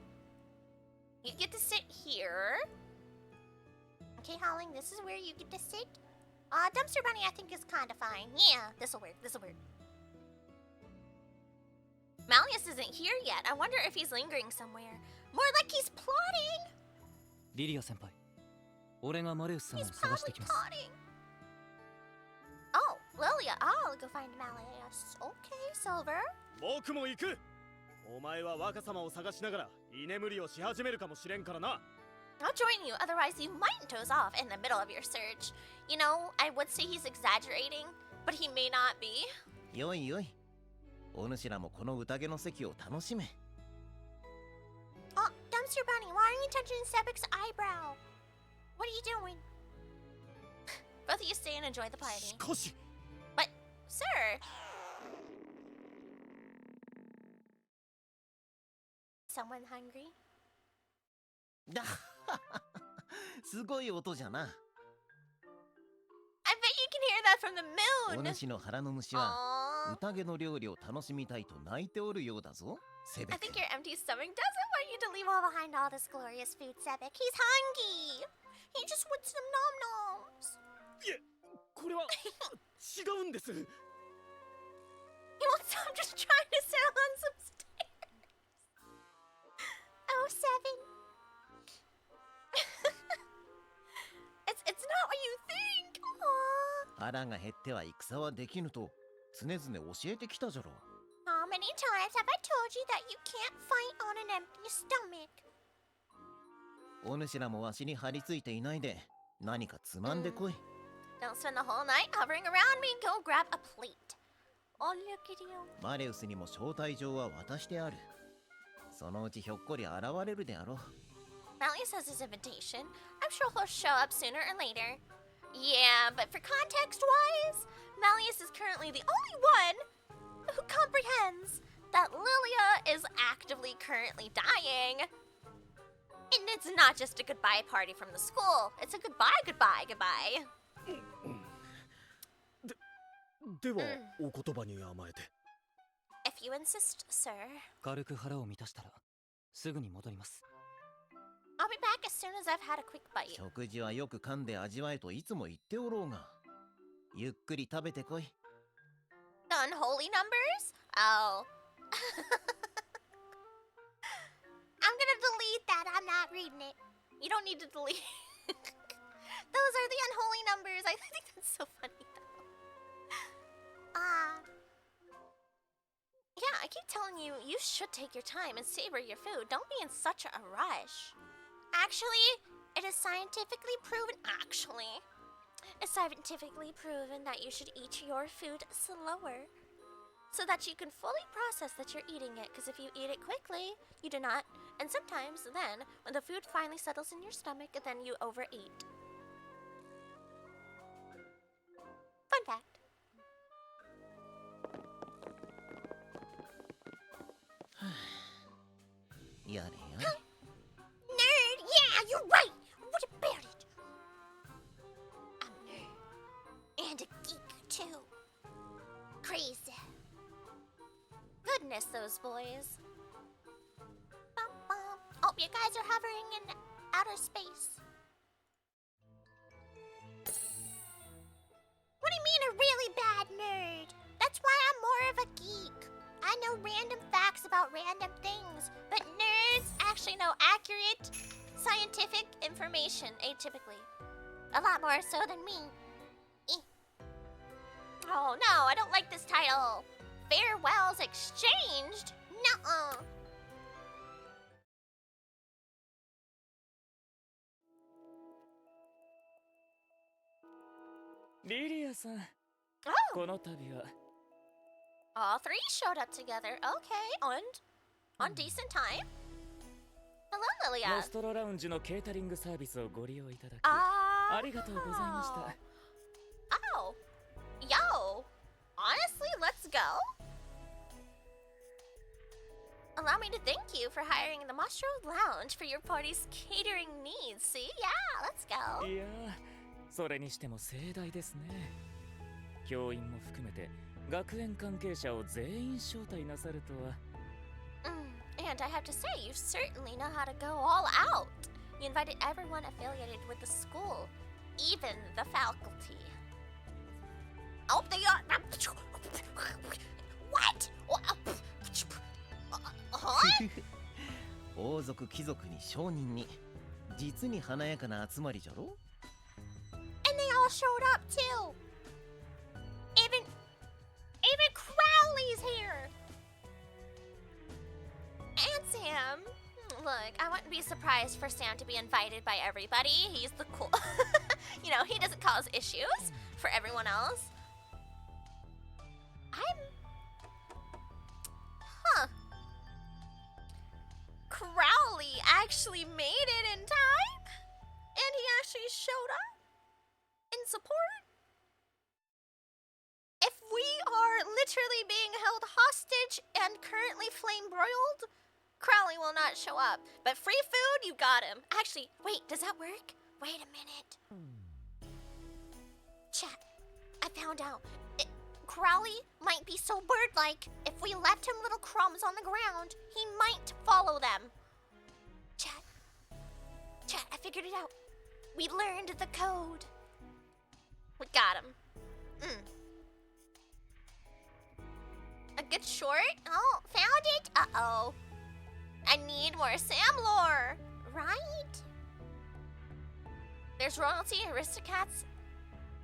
You get to sit here. Okay, Howling, this is where you get to sit. Dumpster Bunny, I think, is kind of fine. Yeah, this'll work. This'll work. Malleus isn't here yet. I wonder if he's lingering somewhere. More like he's plotting. リリア先輩、俺がマレウスさんを He's 探して probably きます。 plotting. Oh, Lilia. I'll go find Malleus. Okay, Silver. 僕も行く。お前は若様を探しながら居眠りをし始めるかもしれんからな。 I'll join you, otherwise you might doze off in the middle of your search. You know, I would say he's exaggerating, but he may not be. よいよい。お主らもこの宴の席を楽しめ。 Oh, Dumpster Bunny, why are you touching Sebek's eyebrow? What are you doing? Both of you stay and enjoy the し party. かし、 But, sir... Someone hungry? だすごい音じゃな。 I bet you can hear that from the お moon! 主の腹の虫は Aww. 宴の料理を楽しみたいと泣いておるようだぞ。セベ I ク。 think your empty stomach doesn't want you to leave all behind all this glorious food, Sebek. He's hungry! He just wants some nom-noms! いえ、これは違うんです。 He won't stop just trying to sit on some stairs! Oh, Seven. It's not what you think! Aww. 腹が減っては戦はできぬと常々教えてきたじゃろ。 How many times have I told you that you can't fight on an empty stomach? お主らもわしに張り付いていないで何かつまんでこい。 Don't spend the whole night hovering around me. Go grab a plate. Oh, look at you. マレウスにも招待状は渡してある。そのうちひょっこり現れるであろう。 Malleus has his invitation. I'm sure he'll show up sooner or later. Yeah, but for context-wise, Malleus is currently the only one who comprehends that Lilia is actively currently dying. And it's not just a goodbye party from the school. It's a goodbye. では、お言葉に甘えて。If you insist, sir. 軽く腹を満たしたらすぐに戻ります。 I'll be back as soon as I've had a quick bite. 食事はよく噛んで味わえといつも言っておろうが、ゆっくり食べてこい。 The unholy numbers? Oh. I'm gonna delete that. I'm not reading it. You don't need to delete it. Those are the unholy numbers. I think that's so funny though. Yeah, I keep telling you, you should take your time and savor your food. Don't be in such a rush. Actually, it is scientifically proven. It's scientifically proven that you should eat your food slower, so that you can fully process that you're eating it. Because if you eat it quickly, you do not. And sometimes then, when the food finally settles in your stomach, then you overeat. Fun fact. Yeah. Nerd! Yeah, you're right! What about it? I'm a nerd. And a geek, too. Crazy. Goodness, those boys. Bum, bum. Oh, you guys are hovering in outer space. What do you mean a really bad nerd? That's why I'm more of a geek. I know random facts about random things, but nerds actually know accurate, scientific information, atypically. A lot more so than me. Oh no, I don't like this title. Farewells exchanged? Nuh-uh. Lilia さん、 Oh, この度は all three showed up together. Okay, and on decent time. Hello, ノ Lilia. ストロラウンジのケータリングサービスをご利用いただき Ah. ありがとうございました。 Oh. Yo. Honestly, let's go. Allow me to thank you for hiring the Mastro Lounge for your party's catering needs. See? Yeah, let's go. いやー、それにしても盛大ですね。教員も含めて学園関係者を全員招待なさるとは。 And I have to say, you certainly know how to go all out. You invited everyone affiliated with the school, even the faculty. Oh, they are. What? Huh? 王族貴族に商人に実に華やかな集まりじゃろ。 And they all showed up too. Even Crowley's here. And Sam. Look, I wouldn't be surprised for Sam to be invited by everybody. He's the cool. You know, he doesn't cause issues for everyone else. Crowley actually made it in time? And he actually showed up in support? If we are literally being held hostage and currently flame broiled, Crowley will not show up. But free food, you got him. Actually, wait, does that work? Wait a minute. Chat, I found out. Crowley might be so bird-like. If we left him little crumbs on the ground, he might follow them. Chat, I figured it out. We learned the code. We got him. A good short? Oh, found it? Uh-oh. I need more Sam lore, right? There's royalty, aristocrats,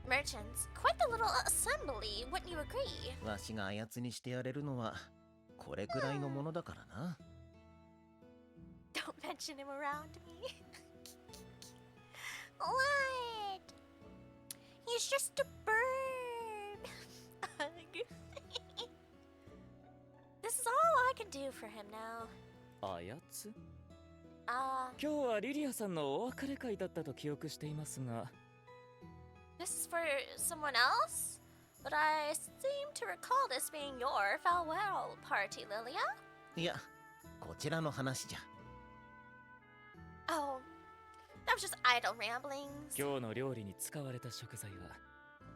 merchants. Quite the little assembly, wouldn't you agree? わしがあやつにしてやれるのはこれくらいのものだからな。Don't mention him around me. What? He's just a bird. This is all I can do for him now. あやつ？ Uh, 今日はリリアさんのお別れ会だったと記憶していますが。 this is for someone else? But I seem to recall this being your farewell party, Lilia. いや、こちらの話じゃ。 Oh, that was just idle ramblings. 今日の料理に使われた食材は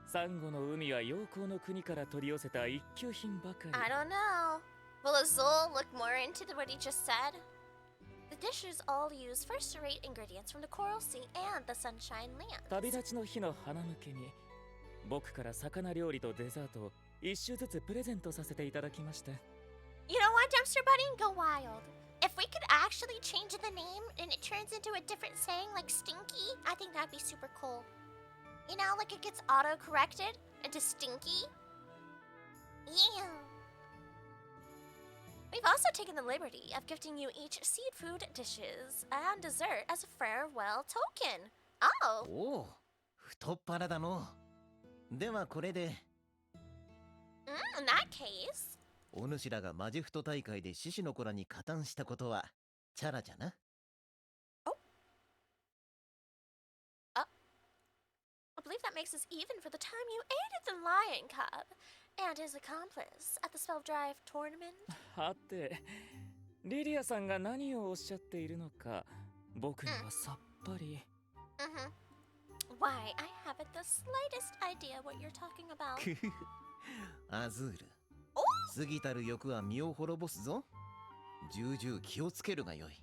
サンゴの海は陽光の国から取り寄せた一級品ばかり。 I don't know. Will Azul look more into what he just said? The dishes all use first-rate ingredients from the Coral Sea and the Sunshine 旅 Lands. 立ちの日の花向けに僕から魚料理とデザートを一種ずつプレゼントさせていただきました。 You know what, Dumpster Buddy? Go wild. If we could actually change the name and it turns into a different saying like Stinky, I think that'd be super cool. You know, like it gets auto-corrected into Stinky. Yeah. We've also taken the liberty of gifting you each seafood dishes and dessert as a farewell token. Oh. おお、太っ腹だの。ではこれで、 In that case. お主らがマジフト大会で獅子の子らに加担したことはチャラじゃな。 I believe that makes us even for the time you aided the Lion Cub and his accomplice at the Spell Drive tournament. はて、リリアさんが何をおっしゃっているのか僕にはさっぱり。 Why, I haven't the slightest idea what you're talking about. くふふアズール、お過ぎたる欲は身を滅ぼすぞ。重々気をつけるがよい。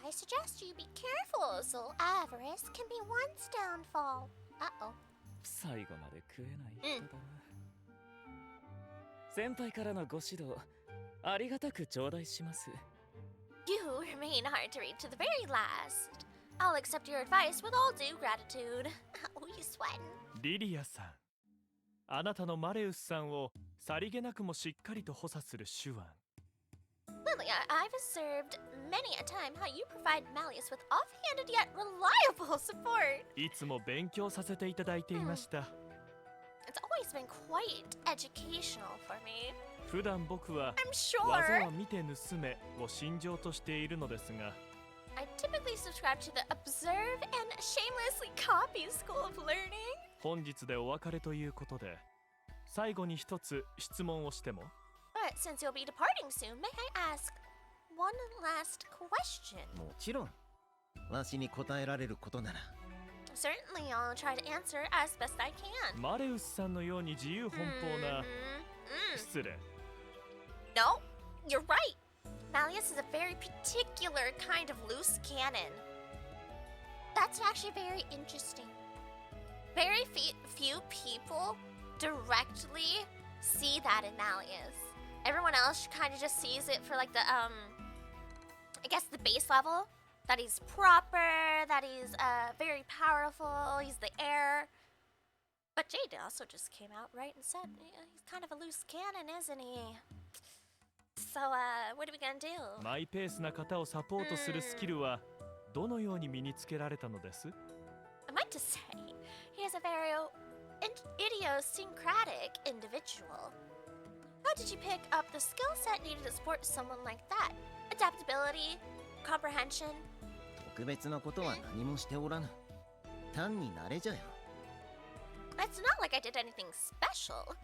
I suggest you be careful, so avarice can be one's downfall. Uh-oh. 最後まで食えない人だな。先輩からのご指導ありがたく頂戴します。 You remain hard to read to the very last. I'll accept your advice with all due gratitude. Oh, you sweating? リリアさん、あなたのマレウスさんをさりげなくもしっかりと補佐する手腕。 Lilia, I've observed many a time how you provide Malleus with offhanded yet reliable support. いつも勉強させていただいていました。 It's always been quite educational for me. 普段僕は I'm 技 sure. は見て盗めを信条としているのですが、 I typically subscribe to the observe and shamelessly copy school of learning. 本日でお別れということで、最後に一つ質問をしても？ But since you'll be departing soon, may I ask one last question? もちろん、わしに答えられることなら。 Certainly, I'll try to answer as best I can. マレウスさんのように自由奔放な、失礼。 No, you're right. Malleus is a very particular kind of loose cannon. That's actually very interesting. Very few people directly see that in Malleus. Everyone else kind of just sees it for like the I guess the base level, that he's proper, that he's very powerful, he's the heir. But Jade also just came out right and said he's kind of a loose cannon, isn't he? So what are we gonna do? マイペースな方をサポートするスキルはどのように身につけられたのです？ I meant to say, he is a very idiosyncratic individual. How did you pick up the skill set needed to support someone like that? Adaptability, comprehension. 特別なことは何もしておらぬ。単に慣れじゃよ。 It's not like I did anything special.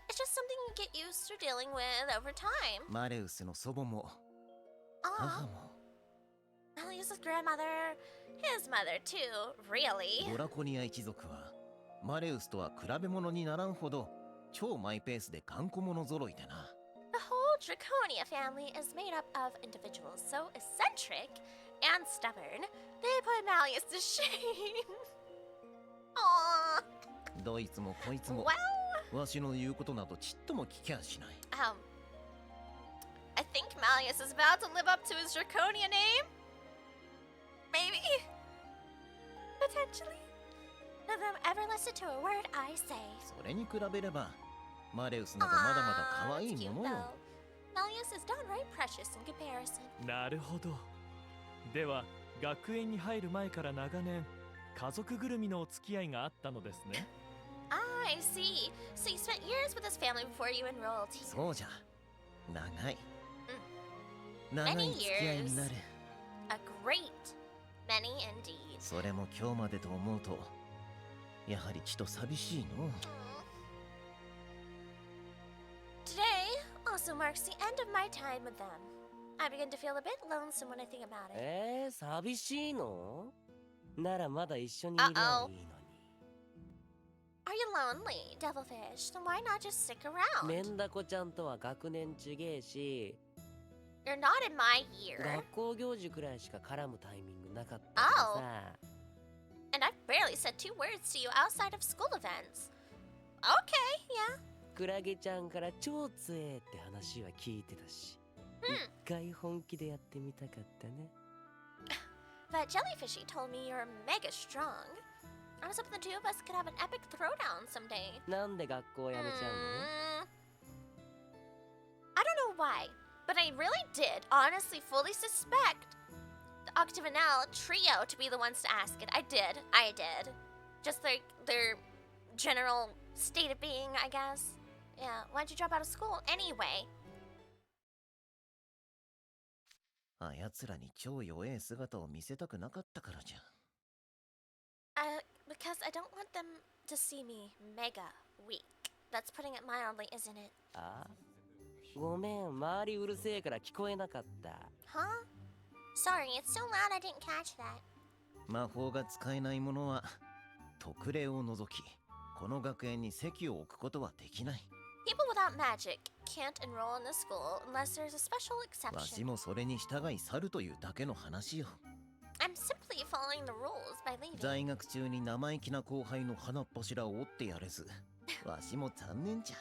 It's just something you get used to dealing with over time. マレウスの祖母も母 Ah, も Malleus's grandmother, his mother too, really. ドラコニア一族はマレウスとは比べ物にならんほど超マイペースで頑固者揃いでな。 The whole Draconia family is made up of individuals so eccentric and stubborn, they put Malleus to shame. Aww. どいつもこいつも Well, わしの言うことなどちっとも聞きゃしない。 I think Malleus is about to live up to his Draconia name. Maybe. Potentially. None of them ever listen to a word I say. それに比べればマレウスなどまだまだ可 Aw, 愛 it's い cute もの though. よ。 Malleus is downright precious in comparison. なるほど。では学園に入る前から長年家族ぐるみのお付き合いがあったのですね。 I see. So you spent years with his family before you enrolled here. そうじゃ。長い。長い付き合いになる。 A great many indeed. それも今日までと思うとやはりちと寂しいの。 Mm. also marks the end of my time with them. I begin to feel a bit lonesome when I think about it. 寂しいのならまだ一緒にいりゃいいのに。 Are you lonely, Devilfish? Then why not just stick around? メンダコちゃんとは学年違えし、 You're not in my year. 学校行事くらいしか絡むタイミングなかったからさ。 And I've barely said 2 words to you outside of school events. Okay, yeah. クラゲちゃんから超強えって話は聞いてたし、一回本気でやってみたかったね。 But Jellyfishy told me you're mega strong. I was hoping the two of us could have an epic throwdown someday. なんで学校辞めちゃうの？ I don't know why, but I really did honestly fully suspect the Octagonal trio to be the ones to ask it. I did. Just like their general state of being, I guess. Yeah, why'd you drop out of school anyway? あやつらに超弱え姿を見せたくなかったからじゃ。Because I don't want them to see me mega weak. That's putting it mildly, isn't it? あ？ごめん、周りうるせえから聞こえなかった。Huh? Sorry, it's so loud I didn't catch that. 魔法が使えない者は特例を除き、この学園に籍を置くことはできない。People without magic can't enroll in the school unless there's a special わし exception. もそれに従い去るというだけの話よ。I'm simply following the rules by leaving. 在学中に生意気な後輩の鼻っ柱を折ってやれず、わしも残念じゃ。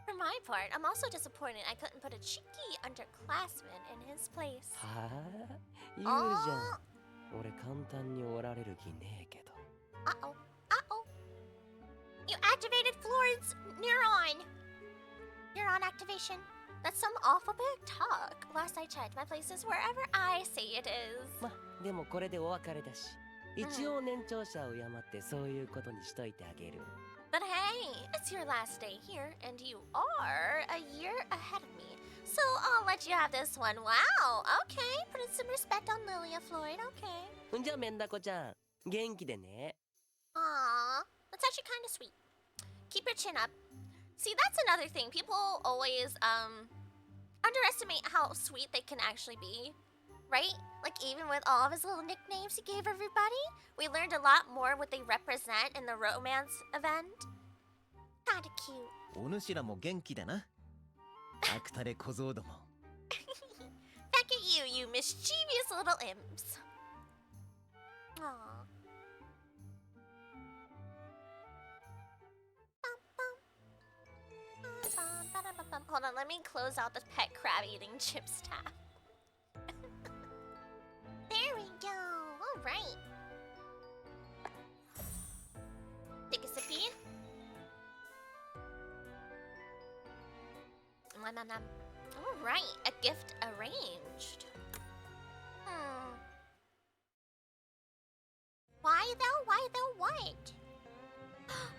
For my part, I'm also disappointed I couldn't put a cheeky underclassman in his place. はあ？言うじゃん。俺簡単に折られる気ねえけど。 Uh-oh. Uh-oh. You activated Florid's neuron activation. That's some alphabet talk. Last I checked, my place is wherever I say it is. ま、でもこれでお別れだし、一応年長者を敬ってそういうことにしといてあげる。 But hey, it's your last day here, and you are a year ahead of me. So I'll let you have this one. Wow, okay. Putting some respect on Lilia, Floyd, okay. じゃあメンダコちゃん、元気でね。 Aw, that's actually kind of sweet. Keep your chin up. See, that's another thing. People always underestimate how sweet they can actually be, right? Like even with all of his little nicknames he gave everybody, we learned a lot more what they represent in the romance event. Kinda cute. お主らも元気だな。アクタレ小僧ども。Back at you, you mischievous little imps. Aww. Hold on, let me close out the pet crab eating chip staff. There we go. All right. Take a sippy. All right, a gift arranged. Why though? Why though? What?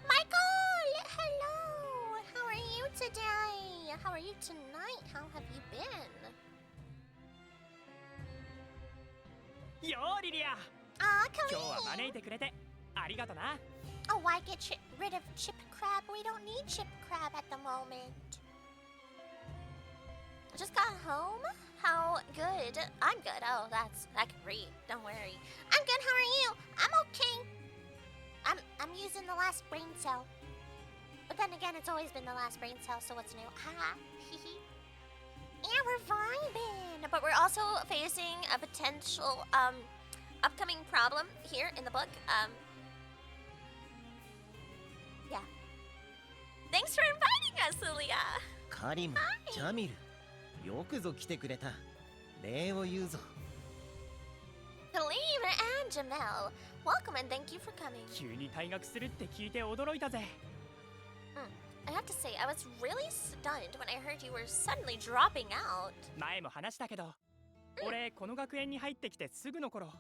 Michael! Hello! How are you today? How are you tonight? How have you been? よーリリア、 Come 今日は in. 招いてくれてありがとな。 Oh, why get rid of Chip Crab? We don't need Chip Crab at the moment. I just got home. How good? I'm good. Oh, I can read. Don't worry. I'm good. How are you? I'm okay. I'm using the last brain cell. But then again, it's always been the last brain cell, so what's new? Haha. Yeah, we're vibing. But we're also facing a potential upcoming problem here in the book. Yeah. Thanks for inviting us, Lilia. カリム、ジャミル、よくぞ来てくれた。礼を言うぞ。Khalib and Jamel, welcome and thank you for coming. 急に退学するって聞いて驚いたぜ。I have to say, I was really stunned when I heard you were suddenly dropping out. 前も話したけど、俺この学園に入ってきてすぐの頃、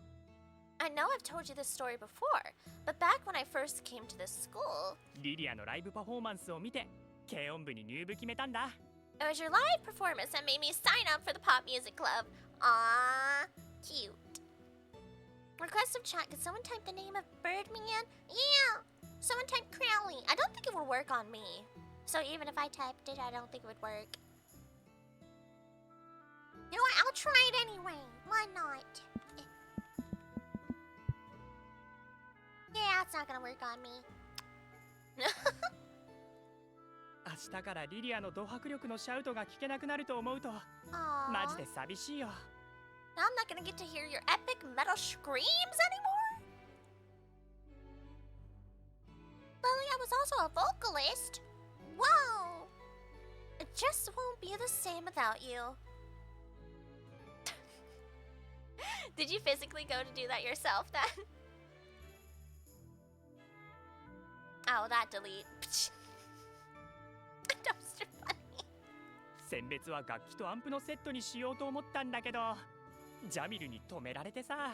I know I've told you this story before, but back when I first came to this school, リリアのライブパフォーマンスを見て、軽音部に入部決めたんだ。 it was your live performance that made me sign up for the pop music club. Aww, cute. Request of chat, could someone type the name of Birdman? Yeah! Someone type Crowley. I don't think it would work on me. So even if I typed it, I don't think it would work. You know what? I'll try it anyway. Why not? Yeah, it's not gonna work on me. 明日からリリアのド迫力のシャウトが聞けなくなると思うと Aww. マジで寂しいよ。 Now I'm not gonna get to hear your epic metal screams anymore. Lilia was also a vocalist. Whoa! It just won't be the same without you. Did you physically go to do that yourself then? Oh, that delete. Dumpster funny. 選別は楽器とアンプのセットにしようと思ったんだけど、ジャミルに止められてさ。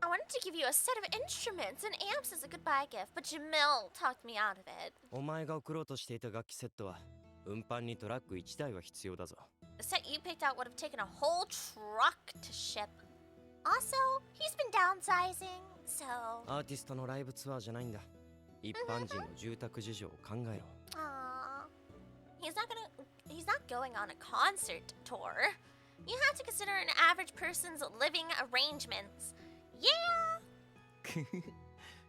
I wanted to give you a set of instruments and amps as a goodbye gift, but Jamil talked me out of it. お前が送ろうとしていた楽器セットは運搬にトラック1台は必要だぞ。 The set you picked out would have taken a whole truck to ship. Also, he's been downsizing, so... アーティストのライブツアーじゃないんだ。一般人の住宅事情を考えろ。Aww. He's not going on a concert tour. You have to consider an average person's living arrangements. Yeah!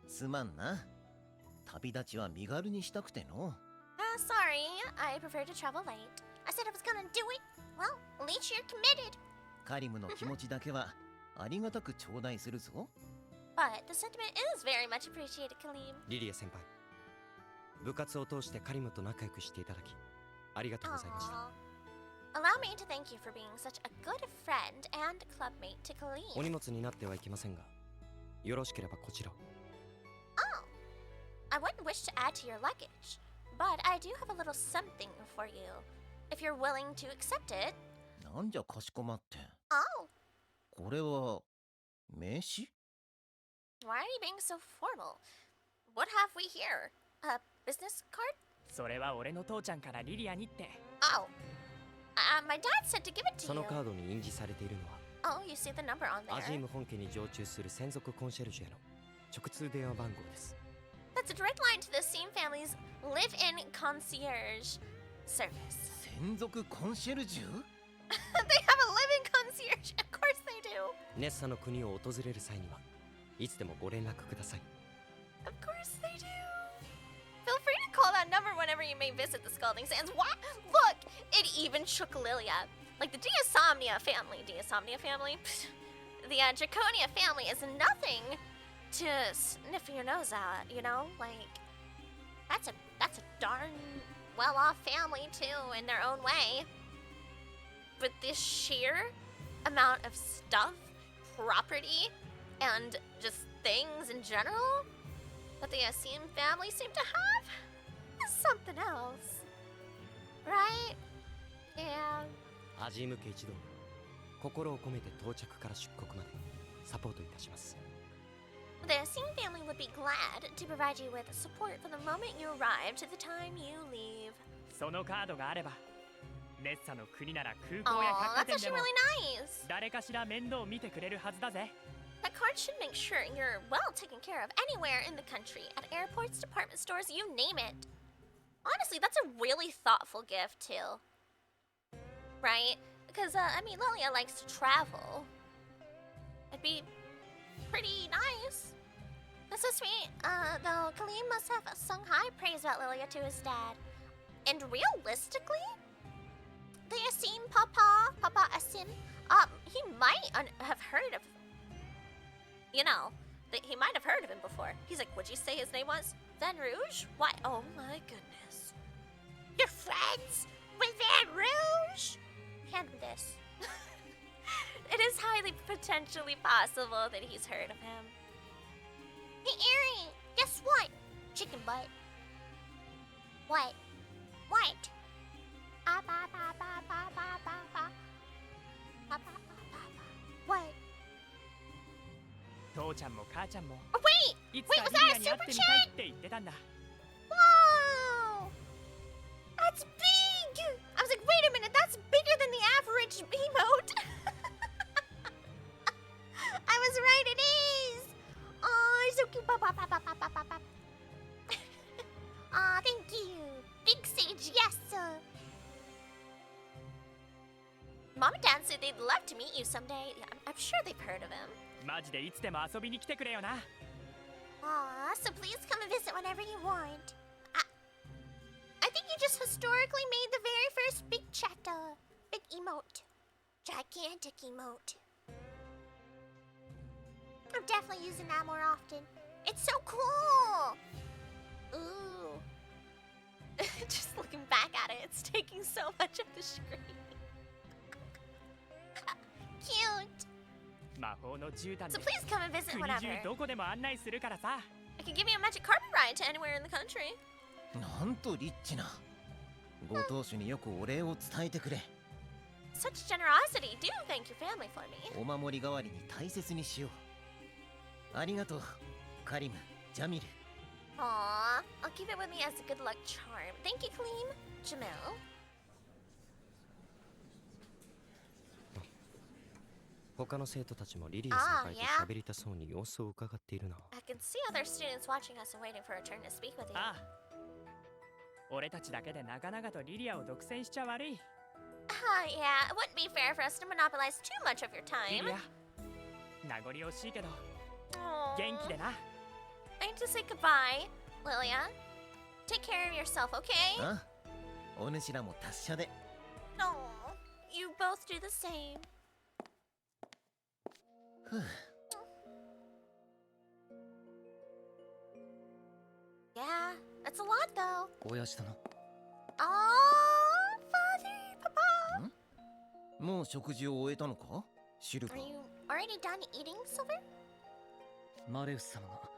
すまんな。旅立ちは身軽にしたくての。Sorry, I prefer to travel late. I said I was gonna do it. Well, at least you're committed. カリムの気持ちだけはありがたく頂戴するぞ。But the sentiment is very much appreciated, Kaleem. リリア先輩、部活を通してカリムと仲良くしていただきありがとうございました。 Allow me to thank you for being such a good friend and clubmate to お Kaleem. 荷物になってはいけませんが、よろしければこちらを。 Oh, I wouldn't wish to add to your luggage, but I do have a little something for you. If you're willing to accept it. なんじゃかしこまって。 Oh, これは名刺？ why are you being so formal? What have we here? A business card? それは俺の父ちゃんからリリアにって。 Oh, my dad said to give it to そ you. のカードに印字されているのは Oh, you see the number on アジー there. ム本家に常駐する専属コンシェルジュへの直通電話番号です。 That's a direct line to the Seam family's live-in concierge service. 専属コンシェルジュ？ They have a live-in concierge. Of course they do. ネッサの国を訪れる際にはいつでもご連絡ください。 Of course they do. Feel free to call that number whenever you may visit the Scalding Sands. What? Look, it even shook Lilia. Like the Diasomnia family. Pfft. The Draconia family is nothing to sniff your nose at, you know? Like, that's a darn well-off family too in their own way. But this sheer amount of stuff, property, and just things in general that the Asim family seem to have is something else. Right? Yeah. アジーム家一同心を込めて到着から出国までサポートいたします。 The Asim family would be glad to provide you with support from the moment you arrive to the time you leave. そのカードがあれば、ネッサの国なら空港や Aw, 百貨 that's 店で actually も really nice. 誰かしら面倒を見てくれるはずだぜ。 That card should make sure you're well taken care of anywhere in the country, at airports, department stores, you name it. Honestly, that's a really thoughtful gift too. Right? Because, I mean, Lilia likes to travel. It'd be pretty nice. That's so sweet. Though Kaleem must have sung high praise about Lilia to his dad. And realistically, the Asim Papa Asim, he might have heard of, you know, he might have heard of him before. He's like, what'd you say his name was? Van Rouge? What? Oh my goodness. You're friends with Van Rouge? Hand him this. It is highly potentially possible that he's heard of him. Hey, Erie, guess what? Chicken butt. What? What? What? 父ちゃんも母ちゃんも Oh, wait! いつ Wait, か was リ that リ a アに会っ super てみたい chat? って言ってたんだ。 Wow! That's big! I was like, wait a minute, that's bigger than the average emote! I was right, it is! Oh, so cute. Aw, thank you. Big Sage, yes! Mom and Dad said they'd love to meet you someday. I'm sure they've heard of him. マジでいつでも遊びに来てくれよな。Aw, so please come and visit whenever you want. I think you just historically made the very first big chatta. Big emote. Gigantic emote. I'm definitely using that more often. It's so cool! Ooh. Just looking back at it, it's taking so much of the screen. Cute! 魔法の絨毯 So で please come and visit 国 whenever. 中どこでも案内するからさ。 I can give you a magic carpet ride to anywhere in the country. なんとリッチな。ご当主によくお礼を伝えてくれ。 Such generosity. Do thank your family for me. お守り代わりに大切にしよう。ありがとう、カリム、ジャミル。 Aww, I'll keep it with me as a good luck charm. Thank you, Kaleem. Jamil. 他の生徒たちもリリア先輩と喋りたそうに様子を伺っているな。I can see other students watching us and waiting for a turn to speak with you. ああ。俺たちだけで長々とリリアを独占しちゃ悪い。Yeah, it wouldn't be fair for us to monopolize too much of your リ time. リア、名残惜しいけど Aww. 元気でな。I need to say goodbye, Lilia. Take care of yourself, okay? あ、お主らも達者で。 No, you both do the same. ふう。 Yeah, that's a lot though. 親父殿。 Oh, father, papa. もう食事を終えたのか、シルバ Are ー。 you already done eating, Silver? マレウス様が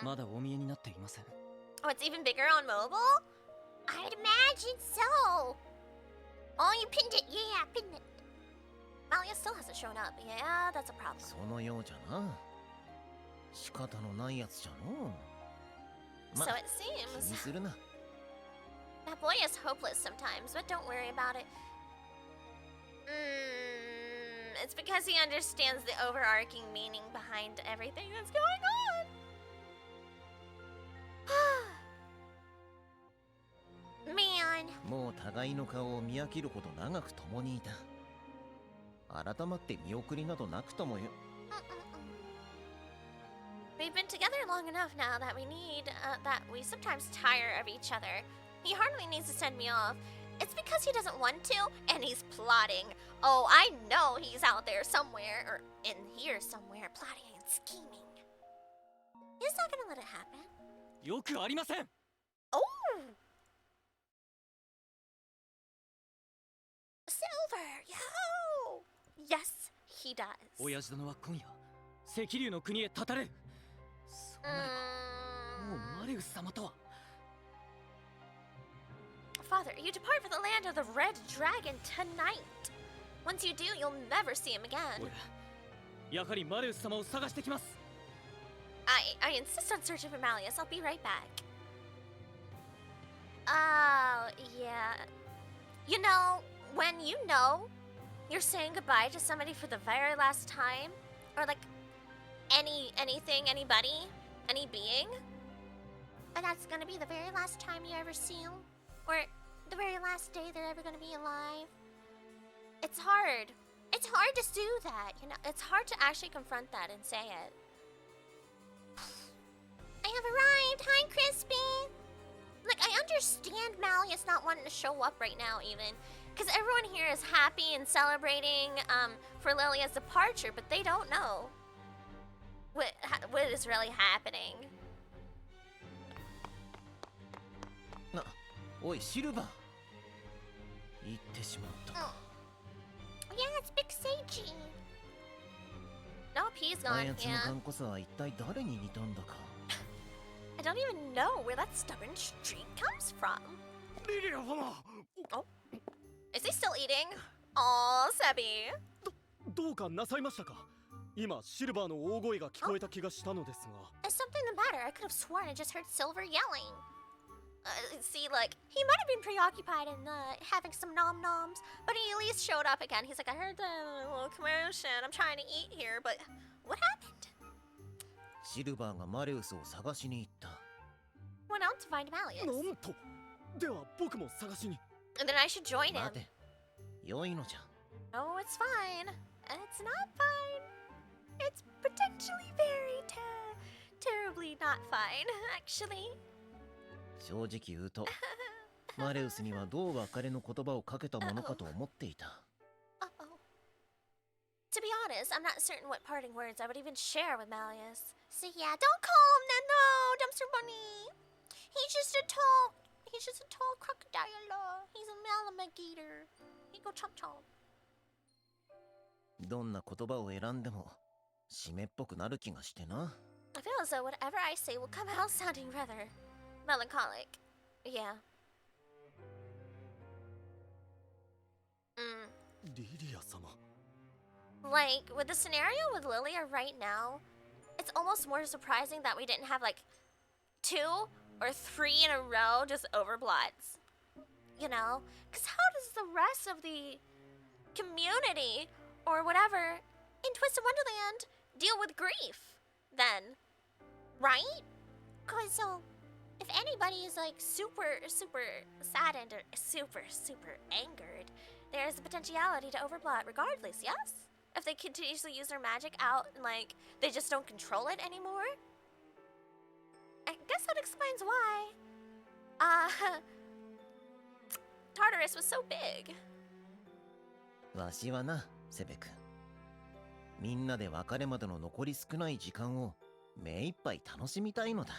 まだお見えになっていません。 Oh, it's even bigger on mobile? I'd imagine so. Oh, you pinned it. Yeah, pinned it. Malia still hasn't shown up. Yeah, that's a problem. そのようじゃな。仕方のないやつじゃの。 So ま、 it 気 seems. にするな。 That boy is hopeless sometimes, but don't worry about it. It's because he understands the overarching meaning behind everything that's going on. Man. もう互いの顔を見飽きるほど長く共にいた。改まって見送りなどなくともよ。 We've been together long enough now that we sometimes tire of each other. He hardly needs to send me off. It's because he doesn't want to, and he's plotting. Oh, I know he's out there somewhere, or in here somewhere, plotting and scheming. He's not gonna let it happen. よくありません。 Oh! Silver, yo! Yes, he does. 親父殿は今夜赤竜の国へたたれる。そうなればもうマレウス様とは。 Father, you depart for the land of the Red Dragon tonight. Once you do, you'll never see him again. 俺やはりマレウス様を探してきます。 I insist on searching for Malleus. I'll be right back. Oh, yeah. You know, when you know you're saying goodbye to somebody for the very last time, or like anything, anybody, any being, and that's gonna be the very last time you ever see him, or the very last day they're ever gonna be alive. It's hard. It's hard to do that, you know. It's hard to actually confront that and say it. I have arrived. Hi, Crispy. Like, I understand Malleus not wanting to show up right now, even, because everyone here is happy and celebrating for Lilia's departure, but they don't know what is really happening. な、おいシルバー。言ってしまったか。 Yeah, it's Big Seiji. Nope, he's あ gone. やつの Yeah. 頑固さは一体誰に似たんだか。 I don't even know where that stubborn streak comes from. リリア様。 Oh, is he still eating? Aw, Sebby. どうかなさいましたか。今シルバーの大声が聞こえた気がしたのですが。 Is something the matter? I could have sworn I just heard Silver yelling. See, like, he might have been preoccupied in having some nom-noms, but he at least showed up again. He's like, I heard the little commotion. I'm trying to eat here, but what happened? シルバーがマレウスを探しに行った。 Went out to find Malleus. なんと。では僕も探しに。 And then I should join him. 待て。良いのじゃ。Oh, it's fine. It's not fine. It's potentially very terribly not fine, actually. 正直言うと、マレウスにはどう別れの言葉をかけたものかと思っていた。Uh-oh. To be honest, I'm not certain what parting words I would even share with Malleus. So yeah, don't call him that, no, Dumpster Bunny. He's just a tall crocodile. He's a Malamagator. He go chomp chomp. どんな言葉を選んでも締めっぽくなる気がしてな。I feel as though whatever I say will come out sounding rather melancholic. Yeah. リリア様。 Like, with the scenario with Lilia right now, it's almost more surprising that we didn't have like 2 or 3 in a row just overblots. You know? Because how does the rest of the community or whatever in Twisted Wonderland deal with grief then? Right? Because so, if anybody is like super saddened or super angered, there's the potentiality to overblot regardless, yes? If they continuously use their magic out and like they just don't control it anymore? I guess that explains why Tartarus was so big. わしはな、セベ君。みんなで別れまでの残り少ない時間を目いっぱい楽しみたいのだ。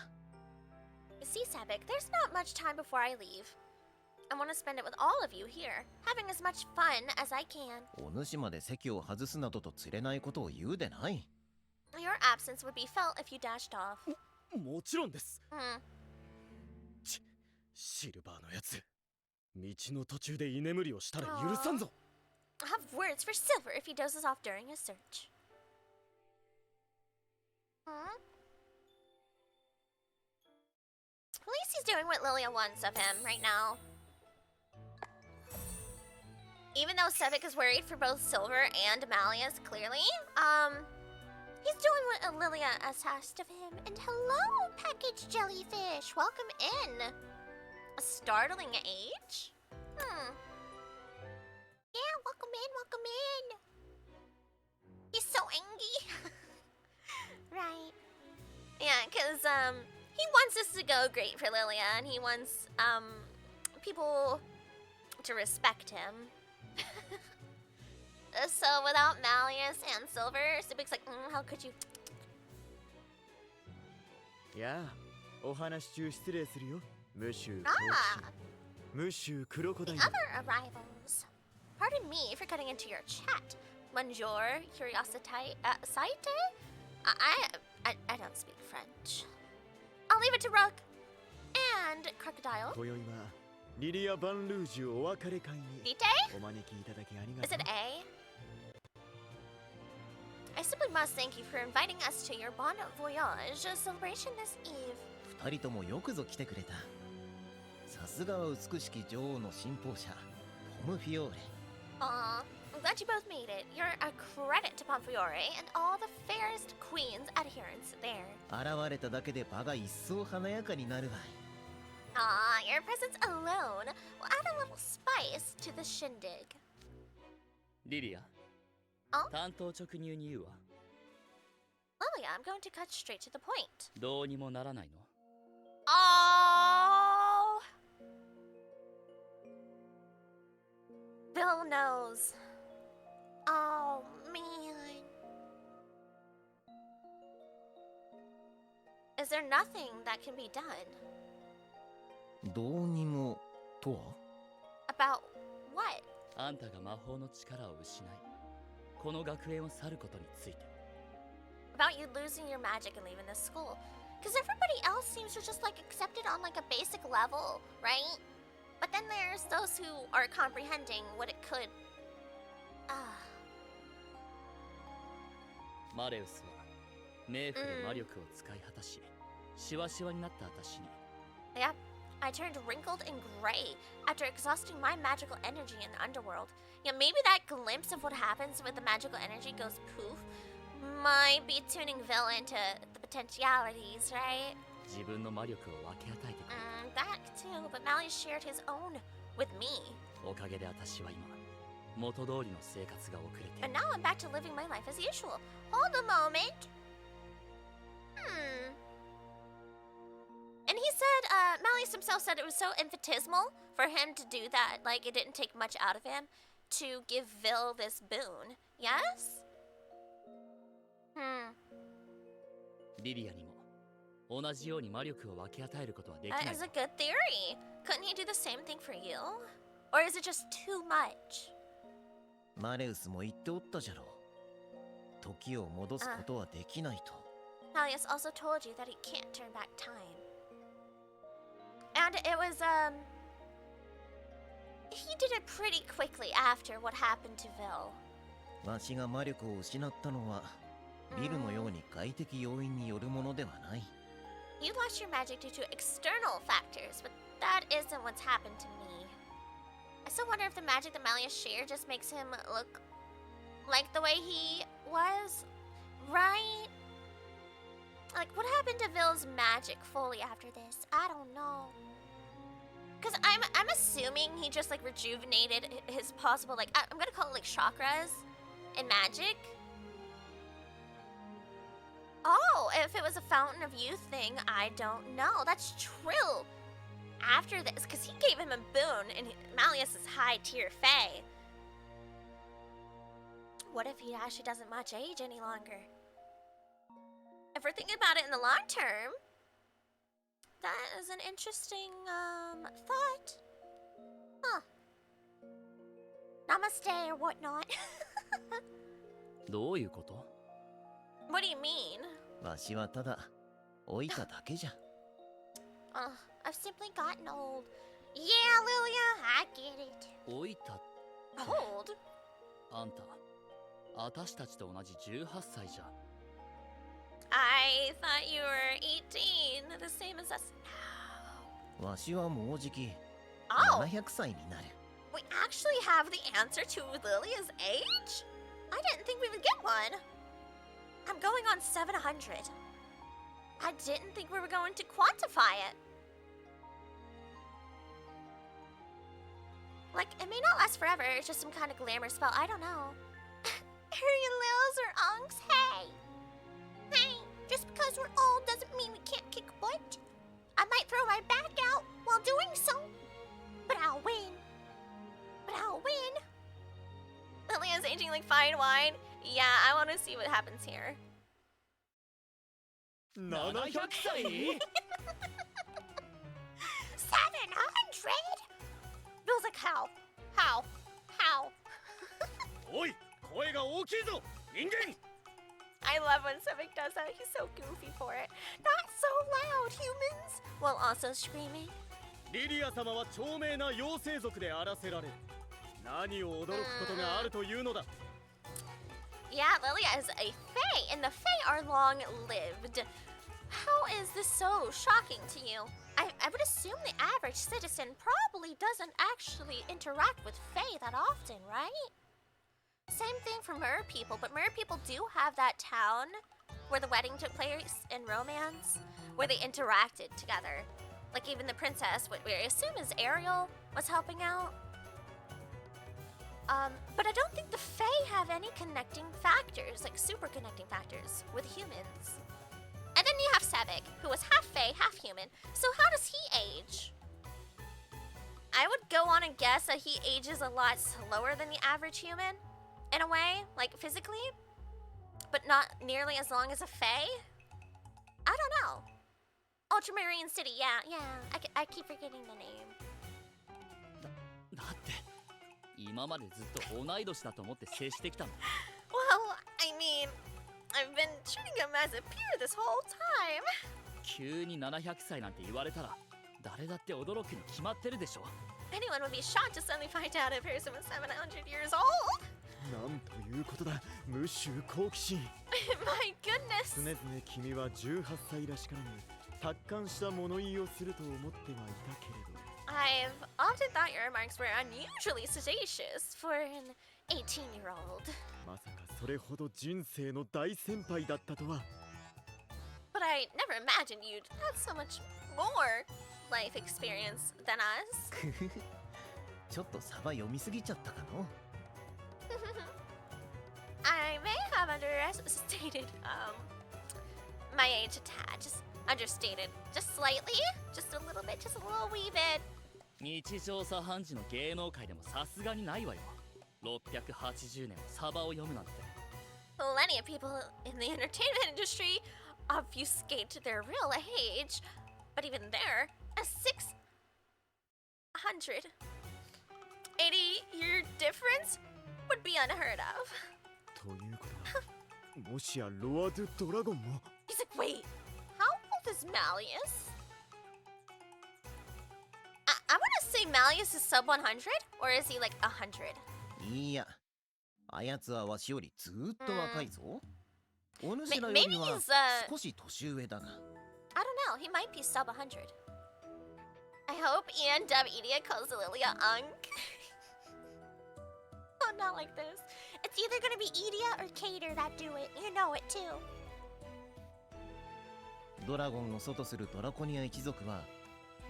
See, Sebek, there's not much time before I leave. I want to spend it with all of you here, having as much fun as I can. お主まで席を外すなどと釣れないことを言うでない。Your absence would be felt if you dashed off. もちろんです。Hmm. シルバーのやつ。道の途中で居眠りをしたら許さんぞ。I have words for Silver if he dozes off during his search. Hmm? At least he's doing what Lilia wants of him right now. Even though Sebek is worried for both Silver and Malleus, clearly, he's doing what Lilia has asked of him. And hello, packaged jellyfish! Welcome in! A startling age? Yeah, welcome in! He's so angry! Right. Yeah, because, he wants this to go great for Lilia, and he wants, people to respect him. So without Malleus and Silver, Sebek's like, how could you? やあ、お話中失礼するよ。ムシュー ムシュークロコダイル。 Other arrivals. Pardon me for cutting into your chat. Bonjour, curiosity, saite? I don't speak French. I'll leave it to Rook and Crocodile. 今宵はリリア・バンルージュお別れ会に Dite? お招きいただきありが Is とう。 it A? I simply must thank you for inviting us to your bon voyage celebration this eve. 二人ともよくぞ来てくれた。さすがは美しき女王の信奉者、ポムフィオーレ。 Aw, I'm glad you both made it. You're a credit to Pomfiore and all the fairest queen's adherents there. 現れただけで場が一層華やかになるわい。 Aw, your presence alone will add a little spice to the shindig. リリア、あ単刀直入に言うわ。 Lilia, I'm going to cut straight to the point. どうにもならないの？ Oh, Bill knows. Oh man. Is there nothing that can be done? どうにもとは？ About what? あんたが魔法の力を失い、この学園を去ることについて。 About you losing your magic and leaving this school. Because everybody else seems to just like accept it on like a basic level, right? But then there's those who are comprehending what it could. マレウスは冥府で魔力を使い果たし、シワシワになった私に。 Yep, I turned wrinkled and gray after exhausting my magical energy in the underworld. Yeah, maybe that glimpse of what happens when the magical energy goes poof might be tuning Vil into the potentialities, right? 自分の魔力を分け与えてくれた。 That too, but Malleus shared his own with me. おかげで私は今、元通りの生活が送れて。 And now I'm back to living my life as usual. Hold a moment. And he said, Malleus himself said it was so infinitesimal for him to do that. Like, it didn't take much out of him to give Vil this boon. Yes? リリアにも同じように魔力を分け与えることはできない。 That is a good theory. Couldn't he do the same thing for you? Or is it just too much? マレウスも言っておったじゃろ。時を戻すことはできないと。Malleus also told you that he can't turn back time. And it was, he did it pretty quickly after what happened to Vil. わしが魔力を失ったのは、ビルのように外的要因によるものではない。You lost your magic due to external factors, but that isn't what's happened to me. I still wonder if the magic that Malleus shared just makes him look like the way he was, right? Like, what happened to Vil's magic fully after this? I don't know. Because I'm assuming he just, like, rejuvenated his possible, like, I'm gonna call it, like, chakras in magic. Oh, if it was a Fountain of Youth thing, I don't know. That's true. After this, because he gave him a boon, and Malleus is high-tier Fae. What if he actually doesn't much age any longer? If we're thinking about it in the long term, that is an interesting, thought. Huh. Namaste or whatnot. どういうこと？ What do you mean? わしはただ老いただけじゃ。I've simply gotten old. Yeah, Lilia, I get it. 老いた。 Old? あんた、私たちと同じ18歳じゃ。 I thought you were 18, the same as us now. わしはもうじき Oh, 700歳になる。we actually have the answer to Lilia's age? I didn't think we would get one. I'm going on 700. I didn't think we were going to quantify it. Like, it may not last forever, it's just some kind of glamour spell, I don't know. Arian Lils or Unks, hey! Hey, just because we're old doesn't mean we can't kick butt. I might throw my back out while doing so, but I'll win. But I'll win. Lilia's aging like fine wine. Yeah, I want to see what happens here. 700歳 700? Bill's like, how? How? How? おい、声が大きいぞ、人間。 I love when Civic does that. He's so goofy for it. Not so loud, humans! While also screaming. リリア様は長命な妖精族であらせられる。何を驚くことがあるというのだ。 Yeah, Lilia is a Fae, and the Fae are long-lived. How is this so shocking to you? I would assume the average citizen probably doesn't actually interact with Fae that often, right? Same thing for Mer people, but Mer people do have that town where the wedding took place in Romance, where they interacted together. Like even the princess, what we assume is Ariel, was helping out. But I don't think the Fae have any connecting factors, like super connecting factors, with humans. And then you have Sebek, who was half Fae, half human. So how does he age? I would go on and guess that he ages a lot slower than the average human, in a way, like physically, but not nearly as long as a Fae. I don't know. Ultramarine City, yeah, I keep forgetting the name. だって今までずっと同い年だと思って接してきたの。 Well, I mean, I've been treating him as a peer this whole time. 急に700歳なんて言われたら誰だって驚くに決まってるでしょ。 Anyone would be shocked to suddenly find out a person was 700 years old. なんということだ、無臭好奇心。 My goodness. 常々君は18歳らしからぬ達観した物言いをすると思ってはいたけれど。 I've often thought your remarks were unusually sedacious for an 18-year-old. まさかそれほど人生の大先輩だったとは。 But I never imagined you'd have so much more life experience than us. ちょっとサバ読みすぎちゃったかの。I may have understated my age a tad, just understated, just slightly, just a little bit, just a little wee bit. 日常茶飯事の芸能界でもさすがにないわよ。680年サバを読むなんて。Plenty of people in the entertainment industry obfuscate their real age, but even there, a 680-year difference would be unheard of. ということはもしやロア・ドゥ・ドラゴンも He's like, wait, how old is Malleus? I want to say Malleus is sub 100, or is he like 100? いや、あやつはわしよりずーっと若いぞ。お主らよ Maybe りは he's 少し年上だが。I don't know, he might be sub 100. I hope Ian Dub-Edia calls Lilia Unk. Oh, not like this. It's either gonna be Edia or Cater that do it. You know it too. ドラゴンを祖とするドラコニア一族は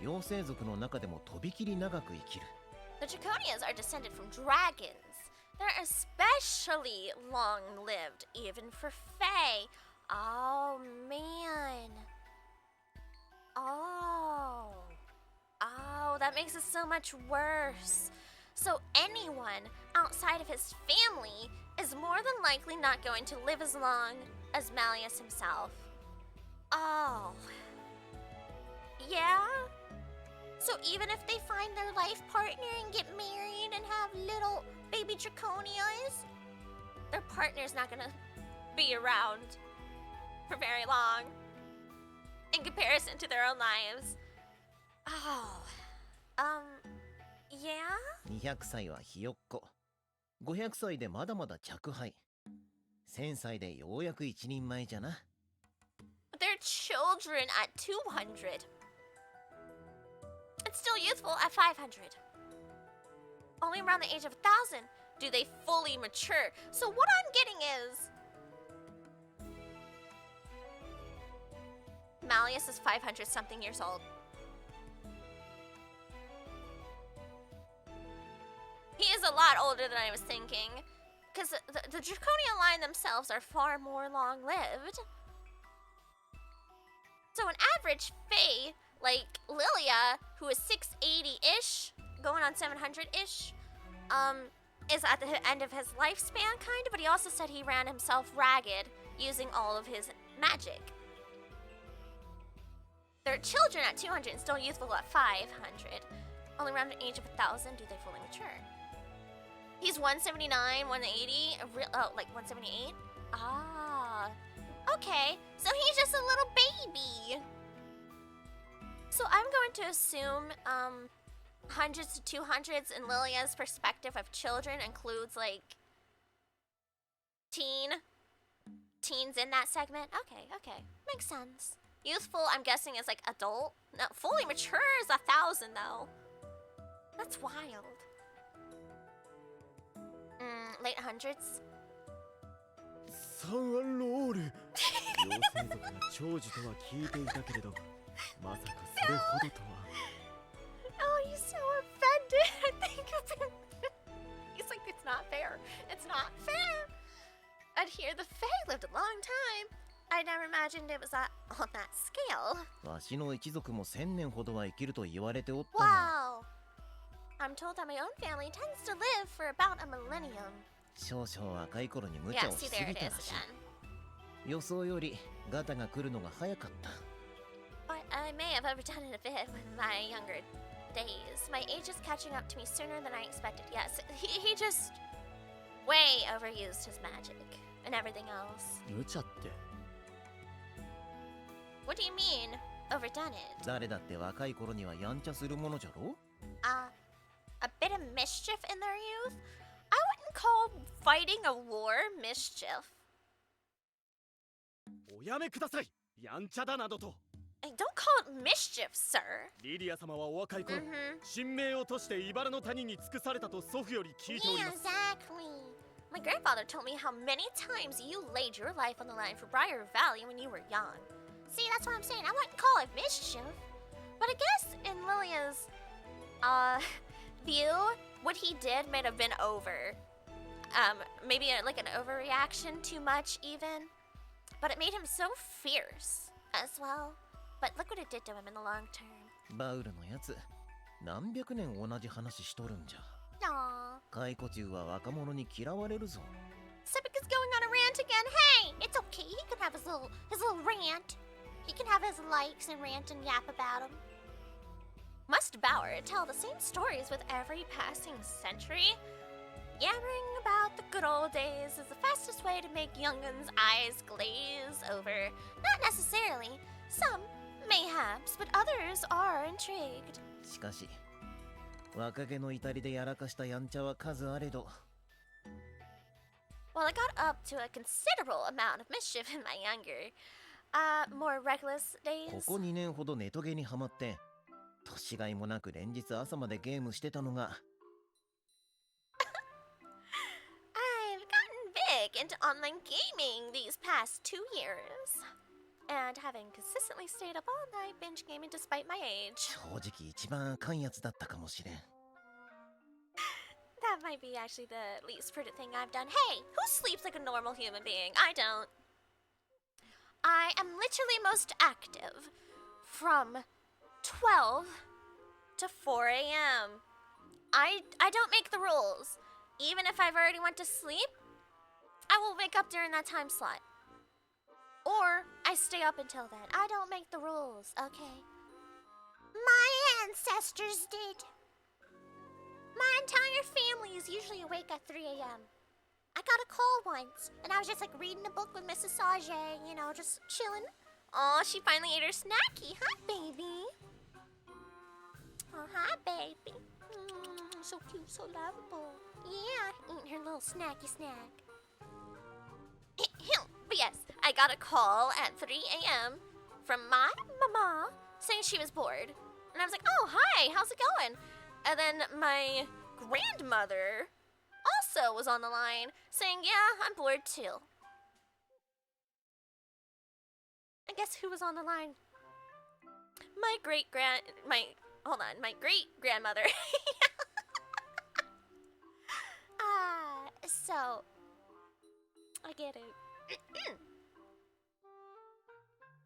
妖精族の中でもとびきり長く生きる。 The Draconians are descended from dragons. They're especially long-lived, even for Fae. Oh, man. Oh, that makes it so much worse. So anyone outside of his family is more than likely not going to live as long as Malleus himself. Oh. Yeah? So even if they find their life partner and get married and have little baby Draconias, their partner's not gonna be around for very long in comparison to their own lives. Oh. Yeah? 200歳はひよっこ。500歳でまだまだ若輩。1000歳でようやく一人前じゃな。They're children at 200. It's still youthful at 500. Only around the age of 1,000 do they fully mature. So what I'm getting is... Malleus is 500 something years old. He is a lot older than I was thinking. Because the Draconian line themselves are far more long-lived. So an average Fae, like Lilia, who is 680-ish, going on 700-ish, is at the end of his lifespan, kind of, but he also said he ran himself ragged using all of his magic. They're children at 200 and still youthful at 500. Only around the age of 1,000 do they fully mature. He's 179, 180, like 178? Ah, okay. So he's just a little baby. So I'm going to assume hundreds to 200s in Lilia's perspective of children includes like teens in that segment. Okay, makes sense. Youthful, I'm guessing, is like adult. No, fully mature is 1,000 though. That's wild. Late hundreds. サンアロール妖精族が長寿とは聞いていたけれどまさかそれほどとは Oh, he's so offended. I think of him. He's like, it's not fair. It's not fair. I'd hear the Fae lived a long time. I never imagined it was on that scale. わしの一族も1000年ほどは生きると言われておったが。 Wow. I'm told that my own family tends to live for about a millennium. 少々若い頃に無茶 Yeah, をし see す there ぎ it た is らしい。 again. 予想よりガタが来るのが早かった。 But I may have overdone it a bit with my younger days. My age is catching up to me sooner than I expected. Yes, he just way overused his magic and everything else. 無茶って。 What do you mean, overdone it? 誰だって若い頃にはやんちゃするものじゃろ？ A bit of mischief in their youth? I wouldn't call fighting a war mischief. おやめくださいやんちゃだなどと Hey, don't call it mischief, sir. リリア様はお若い頃 Mm-hmm. 神明をとして茨の谷に尽くされたと祖父より聞いており Yeah, ます exactly. My grandfather told me how many times you laid your life on the line for Briar Valley when you were young. See, that's what I'm saying. I wouldn't call it mischief. But I guess in Lilia's, view, what he did might have been over. maybe like an overreaction too much even. But it made him so fierce as well. But look what it did to him in the long term. バウルのやつ、何百年同じ話しとるんじゃ。 Aww. 解雇中は若者に嫌われるぞ。 Sepik is going on a rant again. Hey, it's okay. He can have his little rant. He can have his likes and rant and yap about him. Must Bauer tell the same stories with every passing century? Yammering about the good old days is the fastest way to make young'uns' eyes glaze over. Not necessarily. Some, mayhaps, but others are intrigued. しかし、若気の至りでやらかしたやんちゃは数あれど。 Well, I got up to a considerable amount of mischief in my younger, more reckless こ days. こ2年ほどネトゲにハマって、年がいもなく連日朝までゲームしてたのが。 I've gotten big into online gaming these past 2 years. And having consistently stayed up all night binge gaming despite my age. 正直一番あかんやつだったかもしれん。 That might be actually the least prudent thing I've done. Hey, who sleeps like a normal human being? I don't. I am literally most active from 12 to 4 a.m. I don't make the rules. Even if I've already went to sleep, I will wake up during that time slot. Or I stay up until then. I don't make the rules, okay? My ancestors did. My entire family is usually awake at 3 a.m. I got a call once, and I was just like reading a book with Mrs. Sage, you know, just chilling. Oh, she finally ate her snacky. Hi, baby. Oh, hi, baby. So cute, so lovable. Yeah, eating her little snacky snack. But yes, I got a call at 3 a.m. from my mama saying she was bored. And I was like, oh, hi, how's it going? And then my grandmother also was on the line saying, yeah, I'm bored too. And guess who was on the line? My great-grandmother. So, I get it.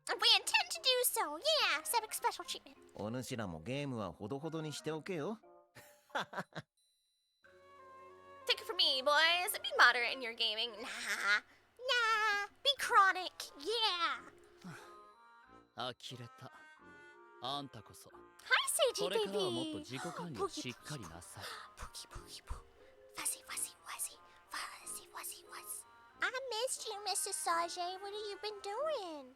We intend to do so, yeah, Civic special treatment. お主らもゲームはほどほどにしておけよ。 Take it from me, boys. Be moderate in your gaming. Nah. Be chronic, yeah. 呆れた。あんたこそ。 Hi, Seiji これからはもっ baby. と自己管理をしっかりなさい。 Pookie, pookie, poo. Fuzzy, fuzzy, fuzzy. Fuzzy, fuzzy, fuzzy. I missed you, Mrs. Sage. What have you been doing?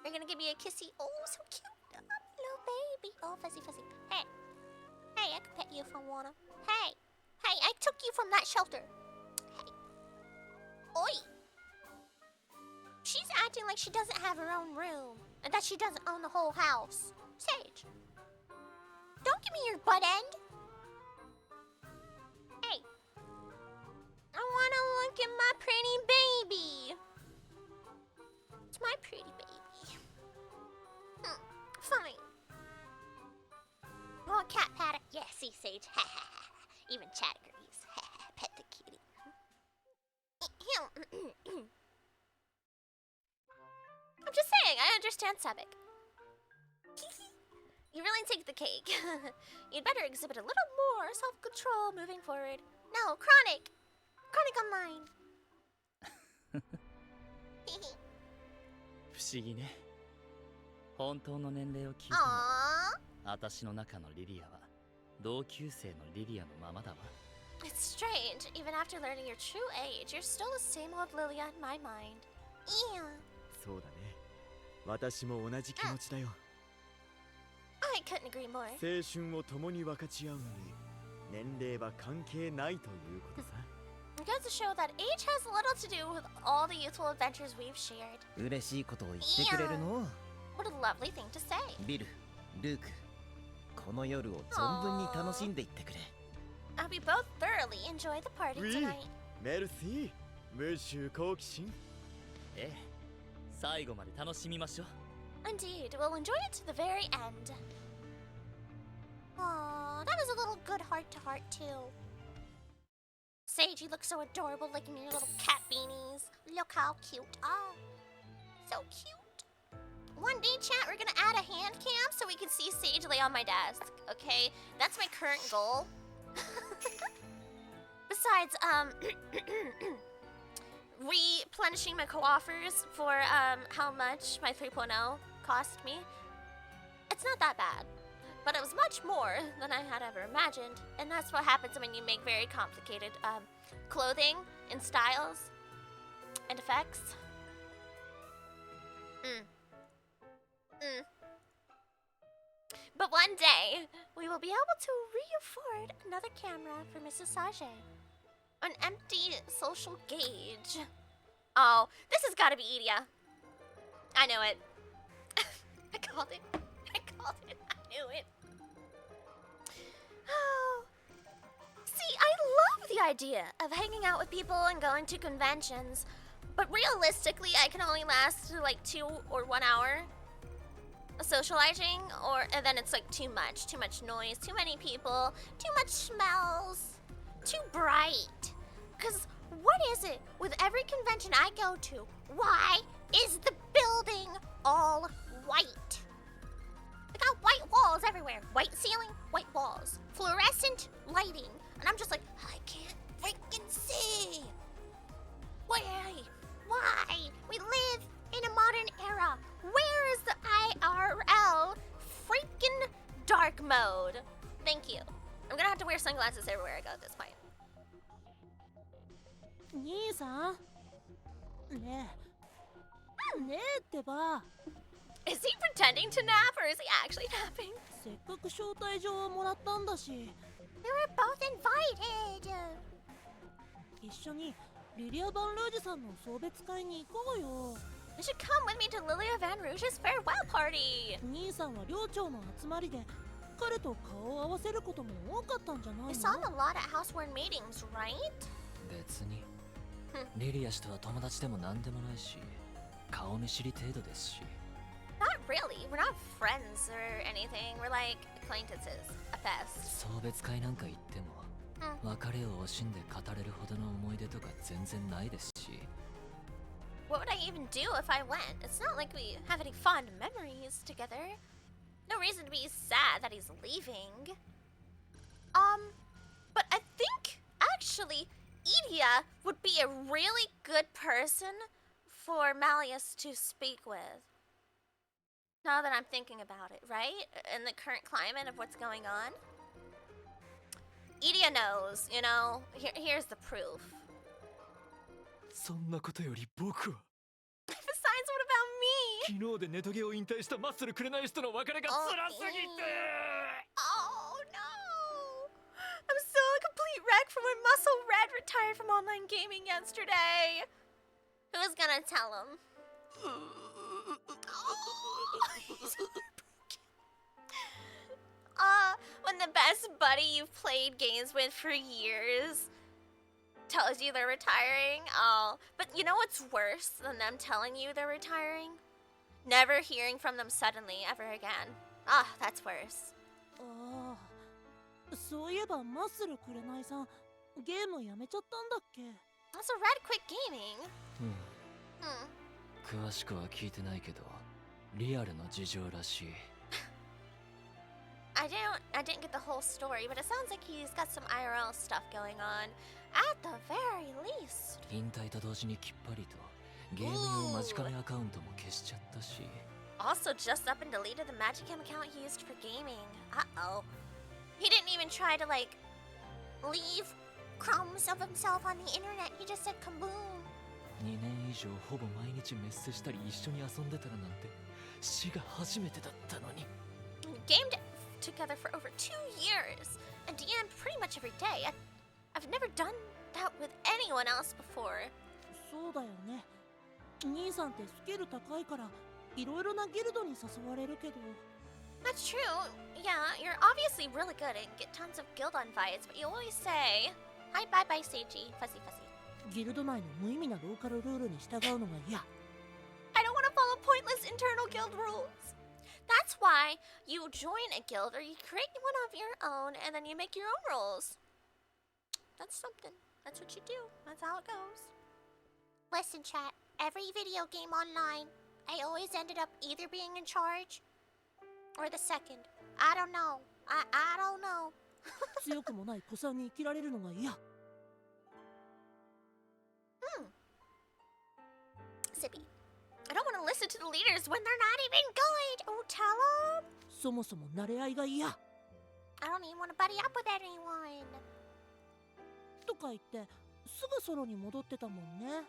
You're gonna give me a kissy. Oh, so cute. Oh, little baby. Oh, fuzzy, fuzzy. Hey. Hey, I can pet you if I wanna. Hey. Hey, I took you from that shelter. Hey. Oi. She's acting like she doesn't have her own room and that she doesn't own the whole house. Sage. Don't give me your butt end. Hey. I wanna look at my pretty baby. It's my pretty baby. Fine. Oh, a cat pat it. Yeah, see, Sage. Even Chad agrees. Pet the kitty. I'm just saying, I understand Sebek. You really take the cake. You'd better exhibit a little more self-control moving forward. No, Chronic! Chronic Online! 不思議ね。本当の年齢を聞いても、 Aww. 私の中のリリアは同級生のリリアのままだわ。 It's strange. Even after learning your true age, you're still the same old Lilia in my mind. Yeah. そうだね。私も同じ気持ちだよ。 I couldn't agree more. 青春を共に分かち合うのに年齢は関係ないということさ。 It goes to show that age has little to do with all the youthful adventures we've shared. 嬉しいことを言ってくれるの。 What a lovely thing to say. ビル、ルーク、この夜を存分に楽しんでいってくれ。 We both thoroughly enjoy the party tonight. メルシー、ムーシュ好奇心。ええ、最後まで楽しみましょう。 Indeed, we'll enjoy it to the very end. Aww, that was a little good heart-to-heart too. Sage Sage, you look so adorable, like in your little cat beanies. Look how cute. Oh, so cute. One day, chat, we're gonna add a hand cam so we can see Sage lay on my desk. Okay, that's my current goal. Besides, replenishing my coffers for how much my 3.0 cost me. It's not that bad, but it was much more than I had ever imagined, and that's what happens when you make very complicated clothing and styles and effects. But one day, we will be able to re-afford another camera for Mrs. Sage. An empty social gauge. Oh, this has got to be Edia. I knew it. I called it. I knew it. Oh. See, I love the idea of hanging out with people and going to conventions. But realistically, I can only last like 2 or 1 hour socializing, and then it's like too much noise, too many people, too much smells, too bright. Cause what is it with every convention I go to? Why is the building all white? They got white walls everywhere, white ceiling, white walls, fluorescent lighting, and I'm just like, I can't freaking see. Why? We live in a modern era. Where is the IRL freaking dark mode? Thank you. I'm gonna have to wear sunglasses everywhere I go at this point. 兄さんねえねえってば Is he pretending to nap or is he actually napping? せっかく招待状をもらったんだし We were both invited. 一緒にリリア・バンルージュさんの送別会に行こうよ You should come with me to Lilia Van Rouge's farewell party. 兄さんは寮長の集まりで彼と顔を合わせることも多かったんじゃないの You saw him a lot at housewarming meetings, right? 別にリリア氏とは友達でも何でもないし顔見知り程度ですし Not really. We're not friends or anything. We're like acquaintances at best. 送別会なんか行っても別れを惜しんで語れるほどの思い出とか全然ないですし What would I even do if I went? It's not like we have any fond memories together. No reason to be sad that he's leaving. But I think actually Edia would be a really good person for Malleus to speak with. Now that I'm thinking about it, right? In the current climate of what's going on. Edia knows, you know. Here's the proof. そんなことより僕は Besides, what about me? 昨日でネトゲを引退したマッスルくれない人の別れが辛すぎて Oh no! I'm so a complete wreck from when Muscle Red retired from online gaming yesterday. Who's gonna tell him? When the best buddy you've played games with for years tells you they're retiring. Oh, but you know what's worse than them telling you they're retiring? Never hearing from them suddenly ever again. Ah, that's worse. ああそういえばマッスルくれないさんゲームやめちゃったんだっけ Also, Red quit gaming. 詳しくは聞いてないけどリアルの事情らしい I didn't get the whole story, but it sounds like he's got some IRL stuff going on. At the very least. 引退と同時にきっぱりとゲーム用マジカメアカウントも消しちゃったし Also just up and deleted the Magicam account he used for gaming. Uh-oh. He didn't even try to, like, leave crumbs of himself on the internet. He just said kaboom. 2年以上ほぼ毎日メッセしたり一緒に遊んでたらなんて死が初めてだったのに We gamed together for over 2 years and DM'd pretty much every day. I've never done that with anyone else before. そうだよね兄さんってスキル高いからいろいろなギルドに誘われるけど That's true. Yeah, you're obviously really good and get tons of guild invites, but you always say, hi, bye-bye, Seiji. Fuzzy, fuzzy. ギルド内の無意味なローカルルールに従うのが嫌 I don't want to follow pointless internal guild rules. That's why you join a guild or you create one of your own and then you make your own rules. That's something. That's what you do. That's how it goes. Listen, chat. Every video game online, I always ended up either being in charge or the second. I don't know. I don't know. 強くもない子さんに生きられるのが嫌。Zippy. I don't want to listen to the leaders when they're not even good. Oh, tell them. そもそも慣れ合いが嫌。I don't even want to buddy up with anyone. とか言ってすぐソロに戻ってたもんね。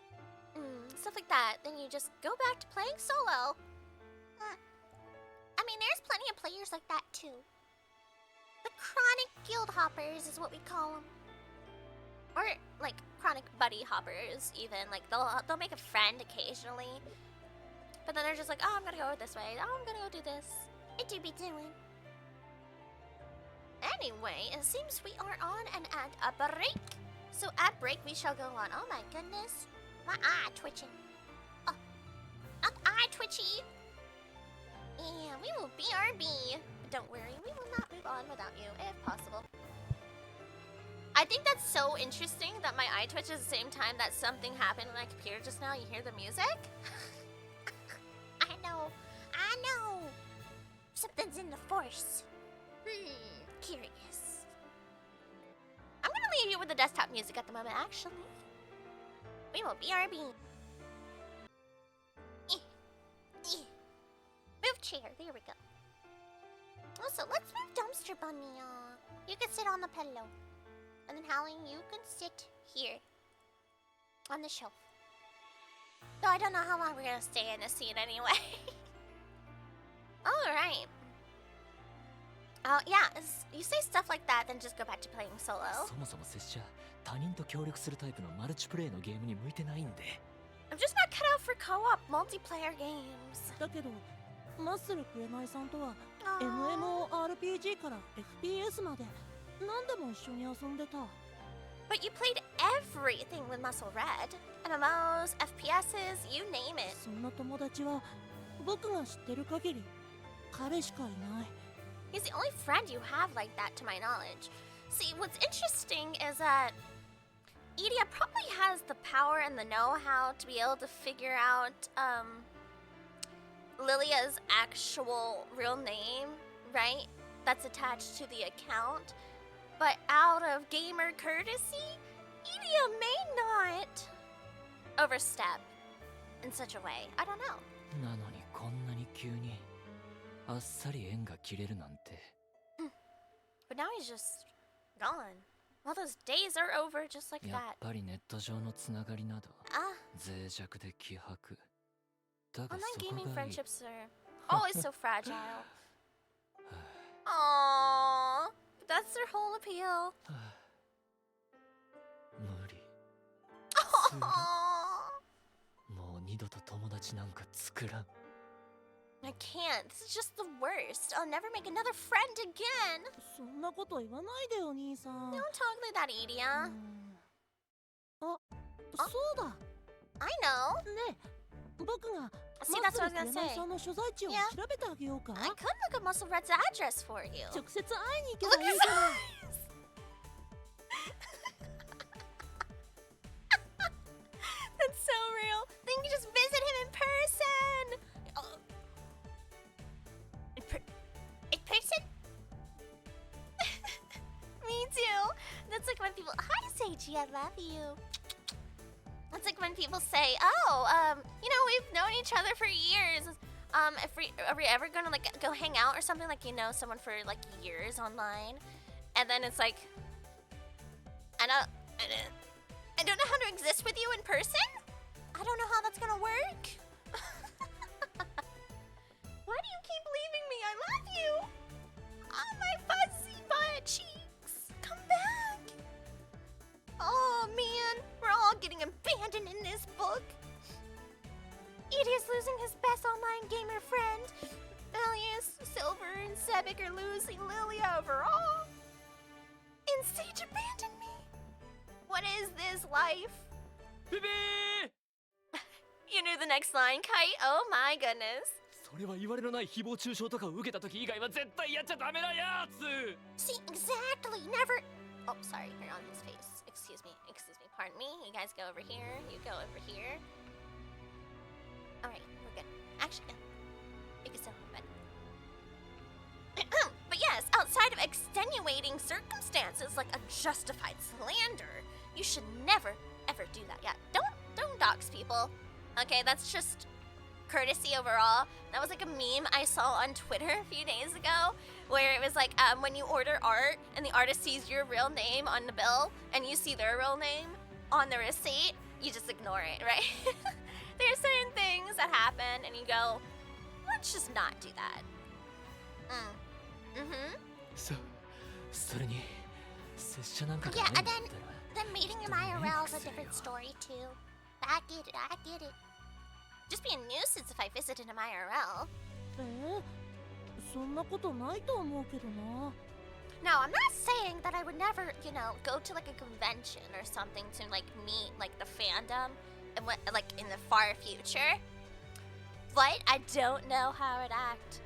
Stuff like that. Then you just go back to playing solo. I mean, there's plenty of players like that too. The chronic guild hoppers is what we call them. Or like chronic buddy hoppers even. Like they'll make a friend occasionally. But then they're just like, oh, I'm gonna go this way. Oh, I'm gonna go do this. It do be doing. Anyway, it seems we are on an ad break. So at break we shall go on. Oh my goodness. My eye twitching. Oh, eye twitchy. And we will BRB. But don't worry, we will not move on without you, if possible. I think that's so interesting that my eye twitches at the same time that something happened on my computer just now. You hear the music? I know. Something's in the force. Curious. I'm gonna leave you with the desktop music at the moment, actually. We will BRB. Move chair. There we go. Also, let's move Dumpster Bunny. You can sit on the pillow. And then Howling, you can sit here. On the shelf. Though I don't know how long we're gonna stay in this seat anyway. Alright. Oh, yeah. You say stuff like that, then just go back to playing solo. そもそも拙者他人と協力するタイプのマルチプレイのゲームに向いてないんで。 I'm just not cut out for co-op multiplayer games. だけどマッスルくれないさんとは MMORPG から FPS まで何でも一緒に遊んでた。 But you played everything with Muscle Red. MMOs, FPSs, you name it. そんな友達は僕が知ってる限り彼しかいない。 He's the only friend you have like that, to my knowledge. See, what's interesting is that Idia probably has the power and the know-how to be able to figure out Lilia's actual real name, right? That's attached to the account. But out of gamer courtesy, Idia may not overstep in such a way. I don't know. なのにこんなに急にあっさり縁が切れるなんて。But now he's just gone. All those days are over just like やっ that. ぱりネット上のつながりなど Ah, 脆弱で希薄。だが online そこ gaming がいい。 friendships are always so fragile. Aww, but that's their whole appeal. 無理。 Aww. もう二度と友達なんか作らん。 I can't. This is just the worst. I'll never make another friend again. そんなこと言わないでよ兄さん。 Don't talk like that, Idia. あ、そうだ。 I know. ねえ、僕が See, that's what I was マ gonna ッスルくれない say. さんの所在地を Yeah. 調べてあげようか。 I could look up Muscle Red's address for you. 直接会いに行け Look ばい at い his から。 eyes. That's so real. Then you can just visit him in person. In person? Me too. That's like when people. Hi, Seiji. I love you. That's like when people say, "Oh, you know, we've known each other for years. Are we ever gonna like go hang out or something? Like, you know, someone for like years online, and then it's like, I don't know how to exist with you in person. I don't know how that's gonna work. Why do you keep leaving me? I love you. Oh, my fuzzy butt cheeks. Come back. Oh man, we're all getting abandoned in this book. Idia's losing his best online gamer friend. Alias, Silver, and Sebek are losing Lilia overall. And Sage abandoned me. What is this life? You knew the next line, Kite? Oh my goodness. それは言われのない誹謗中傷とかを受けた時以外は絶対やっちゃダメなやつ。 See, exactly. Never. Oh, sorry. You're on his face. excuse me, pardon me. You guys go over here, you go over here. Alright, we're good. Actually, you can still move it. But yes, outside of extenuating circumstances like a justified slander, you should never, ever do that. Yeah, don't dox people. Okay, that's just courtesy overall. That was like a meme I saw on Twitter a few days ago, where it was like when you order art and the artist sees your real name on the bill and you see their real name on the receipt, you just ignore it, right? There are certain things that happen and you go, let's just not do that. Yeah, and then meeting him IRL is a different story too. I get it. Just be a nuisance if I visited him IRL. そんなことないと思うけどな。 No, I'm not saying that I would never, go to like a convention or something to like meet like the fandom and what like in the far future. But I don't know how I'd act.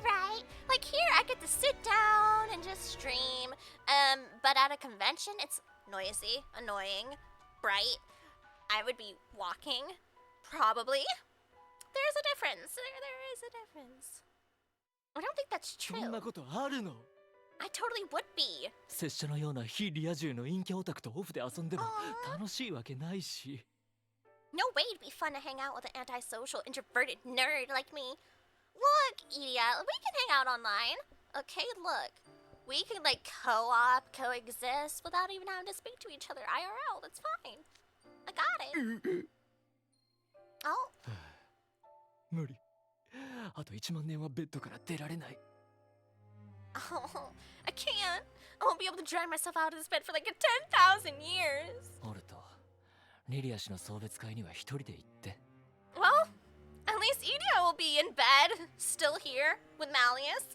Right? Like here I get to sit down and just stream. But at a convention it's noisy, annoying, bright. I would be walking, probably. There's a difference. There is a difference. I don't think that's true. そんなことあるの I totally would be. 拙者のような非リア充の陰キャオタクとオフで遊んでも楽しいわけないし。 No way it'd be fun to hang out with an antisocial, introverted nerd like me. Look, Idia, we can hang out online. Okay, look. We can like co-op, coexist without even having to speak to each other IRL. That's fine. I got it. Oh. 無理。あと1万年はベッドから出られない。 Oh, I can't. I won't be able to drag myself out of this bed for like 10,000 years. オルト、リリア氏の送別会には一人で行って。 Well, at least Idia will be in bed, still here, with Malleus.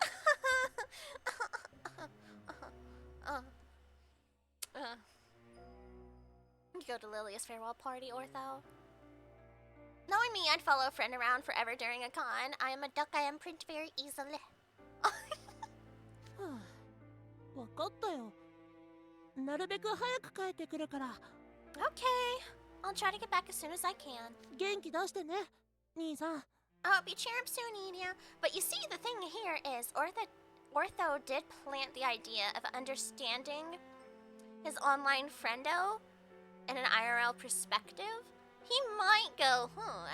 You go to Lilia's farewell party, Ortho. Knowing me, I'd follow a friend around forever during a con. I am a duck, I imprint very easily. わかったよ。なるべく早く帰ってくるから。 Okay, I'll try to get back as soon as I can. 元気出してね、兄さん。 I hope you cheer up soon, Idia. But you see, the thing here is Ortho did plant the idea of understanding his online friendo in an IRL perspective. He might go,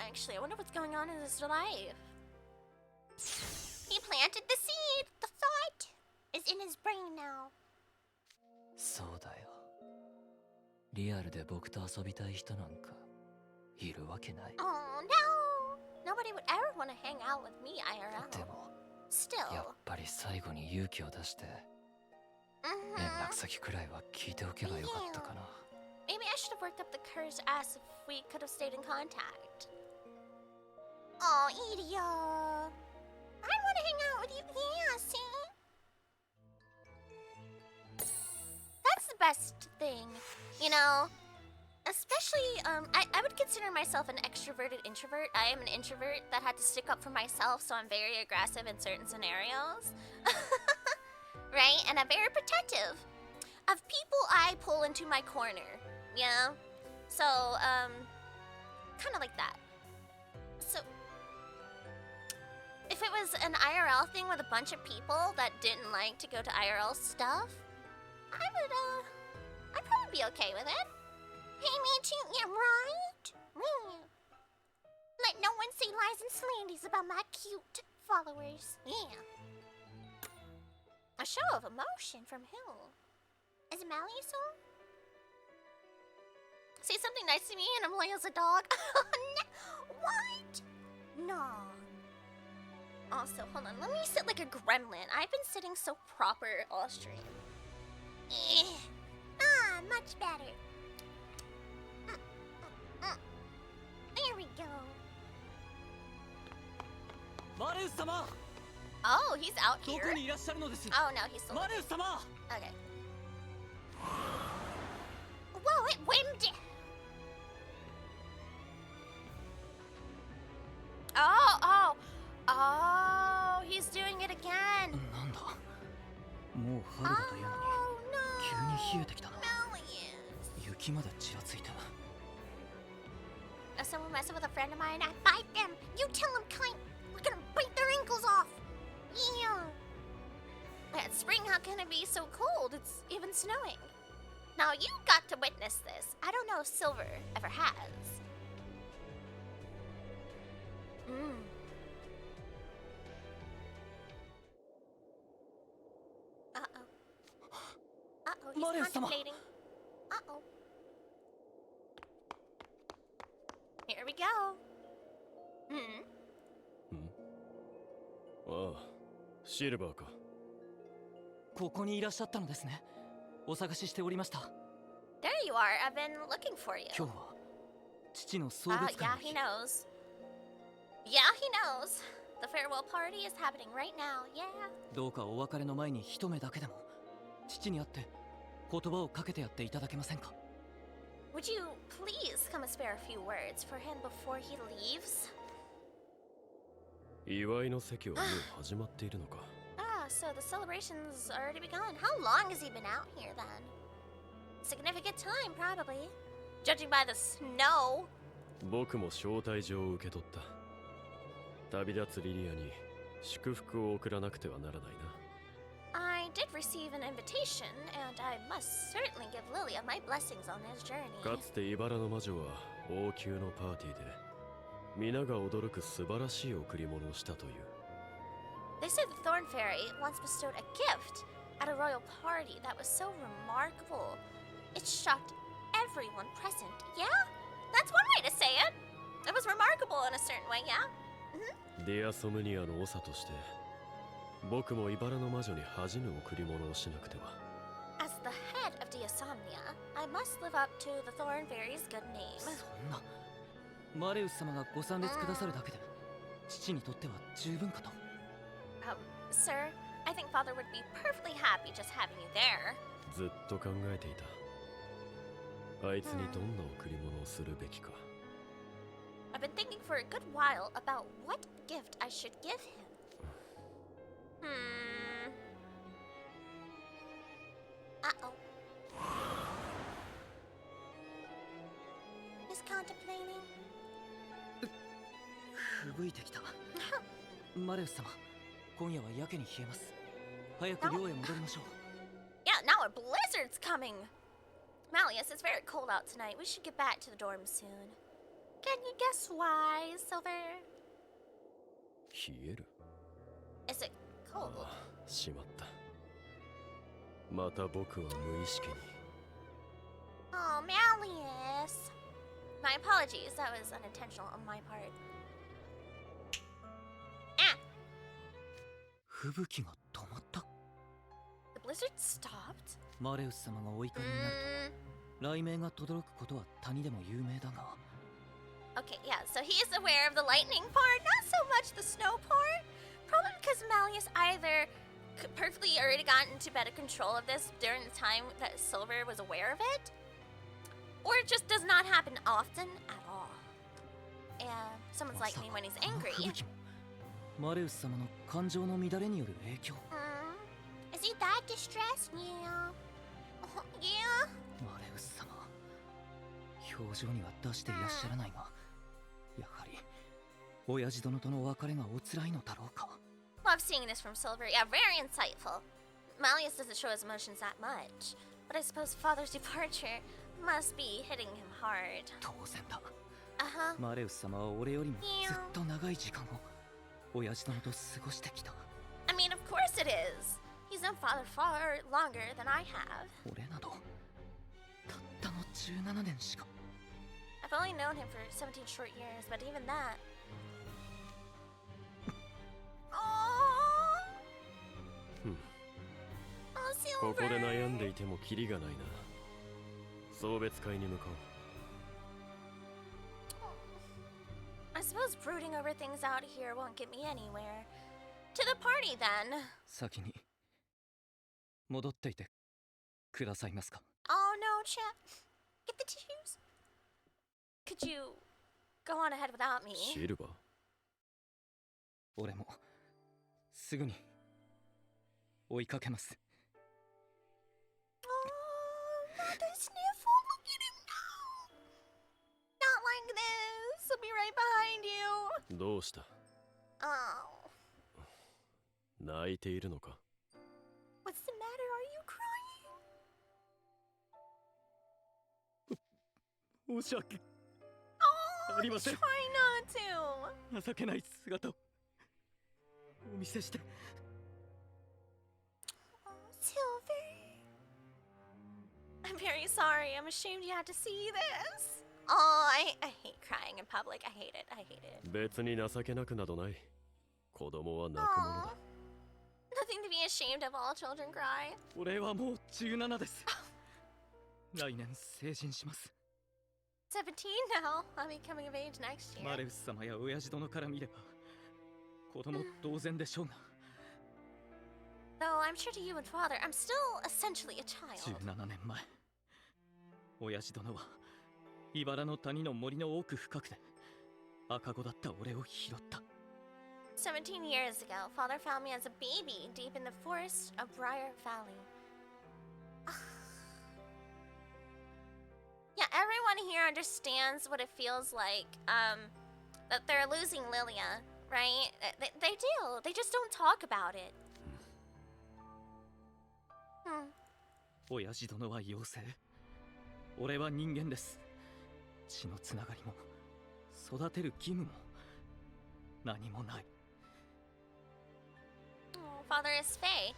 actually, I wonder what's going on in his life. He planted the seed. The thought is in his brain now. そうだよ。リアルで僕と遊びたい人なんかいるわけない。 Oh no! Nobody would ever want to hang out with me IRL. でも、 Still. やっぱり最後に勇気を出して、連絡先くらいは聞いておけばよかったかな。 Maybe I should have worked up the courage to ask if we could have stayed in contact. Oh, Idia. I want to hang out with you. Yeah, see? That's the best thing, Especially, I would consider myself an extroverted introvert. I am an introvert that had to stick up for myself, so I'm very aggressive in certain scenarios. Right? And I'm very protective of people I pull into my corner. Yeah. So, kind of like that. So, if it was an IRL thing with a bunch of people that didn't like to go to IRL stuff, I'd probably be okay with it. Hey, me too, yeah, right? Yeah. Let no one say lies and slanders about my cute followers. Yeah. A show of emotion from who? Is it Malleus? Say something nice to me and I'm loyal as a dog. What? No. Also, hold on. Let me sit like a gremlin. I've been sitting so proper all stream. Much better. There we go. マレウス様 Oh, he's out ど here. こにいらっしゃるのです Oh no, he's still. マレウス様 Okay. Whoa, it whimmed. Oh, he's doing it again. なんだもう春だというのに Oh no. 急冷えてきたな。雪までちらついた。 If someone messes with a friend of mine, I bite them. You tell them, kind. We're gonna bite their ankles off. Yeah. It's spring. How can it be so cold? It's even snowing. Now you got to witness this. I don't know if Silver ever has. Uh-oh. Uh-oh, he's contemplating. Uh-oh. Here we go. ああ、シルバーか。ここにいらっしゃったのですね。お探ししておりました。 There you are. I've been looking for you. 今日は父の送 Ah, 別会 yeah, の日。 he knows. Yeah, he knows. The farewell party is happening right now. Yeah. どうかお別れの前に一目だけでも父に会って言葉をかけてやっていただけませんか。 Would you please come and spare a few words for him before he leaves? 祝いの席はもう始まっているのか。 Ah, so the celebration's already begun. How long has he been out here then? Significant time, probably. Judging by the snow. 僕も招待状を受け取った。旅立つリリアに祝福を送らなくてはならないな。 I did receive an invitation, and I must certainly give Lilia my blessings on his journey. かつて茨の魔女は王宮のパーティーで皆が驚く素晴らしい贈り物をしたという。 They say the Thorn Fairy once bestowed a gift at a royal party that was so remarkable. It shocked everyone present. Yeah? That's one way to say it. It was remarkable in a certain way, yeah? ディアソムニアの長として僕も茨の魔女に恥じぬ贈り物をしなくては。 As the head of Diasomnia, I must live up to the Thorn Fairy's good name. そんなマレウス様がご参列くださるだけで父にとっては十分かと。 Sir, I think Father would be perfectly happy just having you there. ずっと考えていた。あいつにどんな贈り物をするべきか。 I've been thinking for a good while about what gift I should give him. Uh-oh. He's contemplating. 吹雪いてきた。マレウス様、今夜はやけに冷えます。早く寮へ戻りましょう。 Yeah, now a blizzard's coming. Malleus, it's very cold out tonight. We should get back to the dorm soon. Can you guess why, Silver? 冷える。 Is it cold? しまった。また僕は無意識に。 Oh, Malleus. My apologies. That was unintentional on my part. Ah! 吹雪が止まった。 The blizzard stopped? マレウス様がお怒りになると雷鳴が轟くことは谷でも有名だが。 Okay, yeah, so he is aware of the lightning part, not so much the snow part. Probably because Malleus either perfectly already gotten into better control of this during the time that Silver was aware of it, or it just does not happen often at all. And someone's lightning when he's angry. マレウス様の感情の乱れによる影響。 Is he that distressed? Yeah. Yeah. マレウス様、表情には出していらっしゃらないが、やはり親父殿との別れがお辛いのだろうか。 Love seeing this from Silver. Yeah, very insightful. Malleus doesn't show his emotions that much, but I suppose Father's departure must be hitting him hard. 当然だ。Uh-huh. マレウス様は俺よりもずっと長い時間を親父殿と過ごしてきた。 I mean, of course it is. He's known Father far longer than I have. 俺などたったの17年しか。 I've only known him for 17 short years, but even that. Oh, ここで悩んでいてもキリがないな。送別会に向かおう。 I suppose brooding over things out here won't get me anywhere. To the party then. 先に戻っていてくださいますか。 Oh no, chap. Get the tissues. Could you go on ahead without me? シルバー。俺もすぐに追いかけます。the sniffle. Look at him now. Not like this. I'll be right behind you. どうした Oh. 泣いているのか What's the matter? Are you crying? 申し訳 Oh, ありません try not to. 情けない姿をお見せして Oh, Silver. I'm very sorry. I'm ashamed you had to see this. Oh, I hate crying in public. I hate it. I hate it. 別に情けなくなどない子供は泣くもの Aw. だ Nothing to be ashamed of. All children cry. 俺はもう17です来年成人します 17 now. I'll be coming of age next year. マレウス様や親父殿から見れば子供同然でしょうが Though I'm sure to you and father, I'm still essentially a child. 17年前親父殿は茨の谷の森の奥深くで赤子だった俺を拾った 17 years ago, father found me as a baby deep in the forest of Briar Valley. Yeah, everyone here understands what it feels like, that they're losing Lilia, right? They do. They just don't talk about it. Hmm. 親父殿は妖精俺は人間です血のつながりも育てる義務も何もない Oh, father is Fae.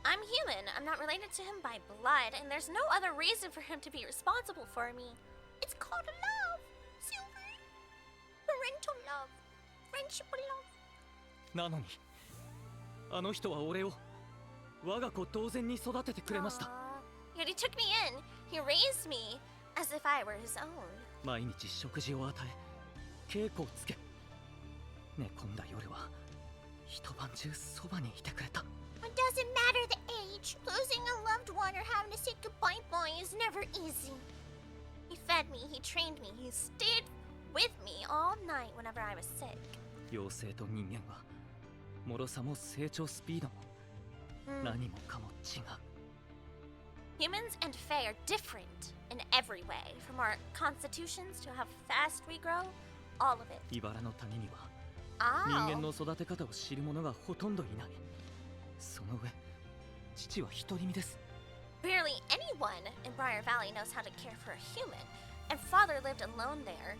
I'm human. I'm not related to him by blood, and there's no other reason for him to be responsible for me. It's called love, Silver. Parental love. Friendship love. なのにあの人は俺を我が子同然に育ててくれました Yet he took me in. He raised me as if I were his own. 毎日食事を与え稽古をつけ寝込んだ夜は一晩中そばにいてくれた It doesn't matter the age. Losing a loved one or having to say goodbye boy is never easy. He fed me, he trained me, he stayed with me all night whenever I was sick. 妖精と人間は脆さも成長スピードも何もかも違う Humans and Fae are different in every way, from our constitutions to how fast we grow, all of it. 茨の谷には Oh. 人間の育て方を知る者がほとんどいないその上父は独り身です Barely anyone in Briar Valley knows how to care for a human, and father lived alone there.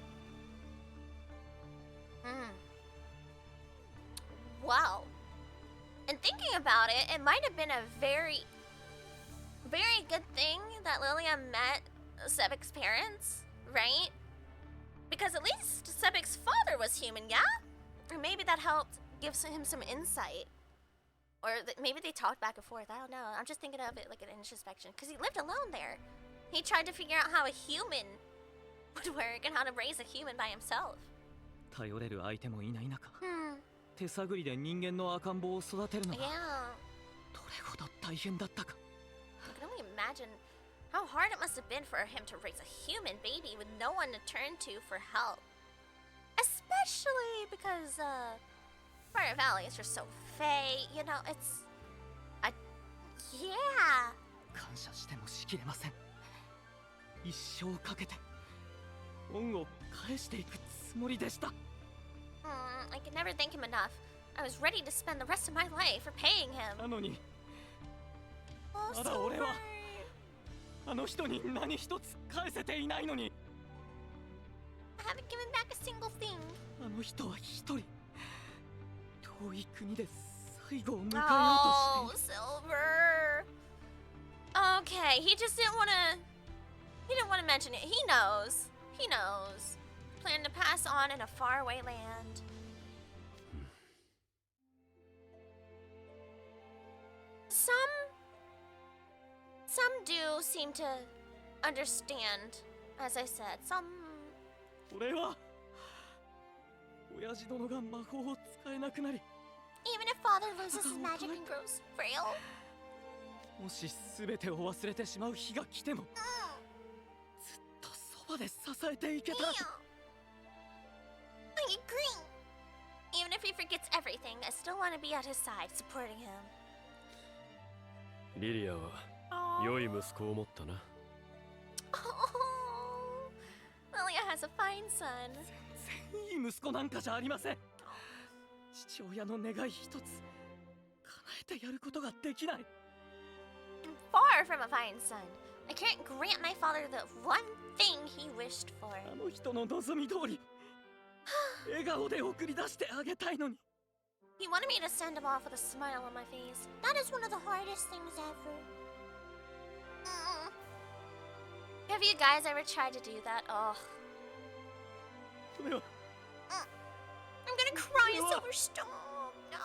Wow. And thinking about it, it might have been a very, very good thing that Lilia met Sebek's parents, right? Because at least Sebek's father was human, yeah? Or maybe that helped give him some insight. Or maybe they talked back and forth, I don't know. I'm just thinking of it like an introspection. Because he lived alone there. He tried to figure out how a human would work and how to raise a human by himself. 頼れる相手もいない中手探りで人間の赤ん坊を育てるのが Yeah. どれほど大変だったか I can only imagine how hard it must have been for him to raise a human baby with no one to turn to for help. Especially because, Briar Valley is just so fey, you know, it's... yeah. 感謝してもしきれません一生かけて恩を返していくつもりでした I could never thank him enough. I was ready to spend the rest of my life repaying him. なのに Oh, まだ俺は sorry. あの人に何一つ返せていないのに I haven't given back a single thing. あの人は一人遠い国で最後を迎えようと Oh, している Silver. Okay, he just didn't want to... He didn't want to mention it. He knows. He knows. Plan to pass on in a faraway land. Some do seem to understand, as I said. Some... 俺は親父殿が魔法を使えなくなり Even if father loses his magic and grows frail. もし全てを忘れてしまう日が来てもずっとそばで支えていけた Yeah. I agree. Even if he forgets everything, I still want to be at his side, supporting him. リリアは良い息子を持ったな has a fine son. いい息子なんかじゃありません。父親の願い一つ叶えてやることができない。 Far from a fine son. I can't grant my father the one thing he wished for. あの人の望み通り笑顔で送り出してあげたいのに。 He wanted me to send him off with a smile on my face. That is one of the hardest things ever. Have you guys ever tried to do that? Oh. I'm gonna cry, Silverstone. No.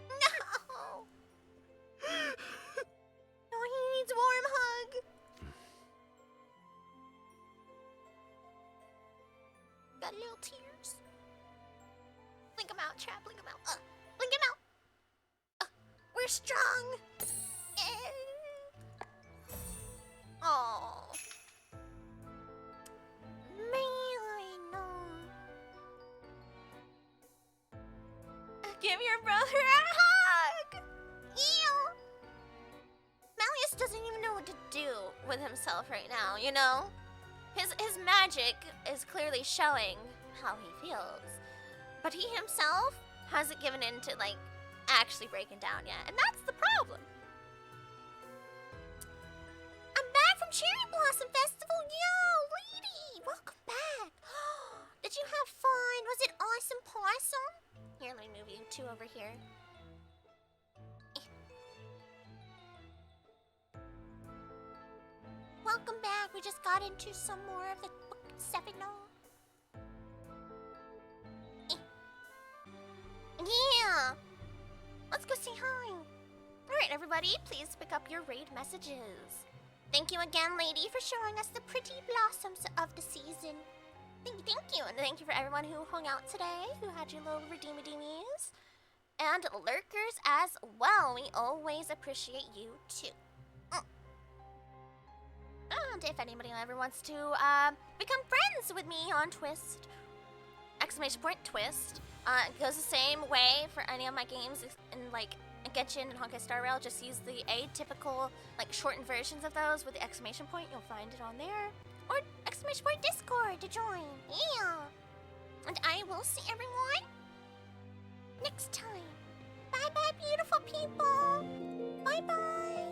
No. Oh, he needs a warm hug. Got little tears. Blink him out, Chad. Blink him out. Blink him out. We're strong. Oh. Man. Give your brother a hug. Ew. Malleus doesn't even know what to do with himself right now, you know? His magic is clearly showing how he feels. But he himself hasn't given in to, like, actually breaking down yet. And that's the problem. I'm back from Cherry Blossom Festival. Yo, lady, welcome back. Did you have fun? Was it awesome possum? Here, let me move you two over here. Welcome back. We just got into some more of the book 7. Yeah. Let's go say hi. Alright, everybody, please pick up your raid messages. Thank you again, lady, for showing us the pretty blossoms of the season. Thank you. And thank you for everyone who hung out today, who had your little redeemies. And lurkers as well. We always appreciate you, too. And if anybody ever wants to become friends with me on Twist, !Twist, it goes the same way for any of my games in like Genshin and Honkai Star Rail. Just use the atypical, like shortened versions of those with the ! You'll find it on there. Or ! Discord to join. Yeah. And I will see everyone next time. Bye bye, beautiful people. Bye bye.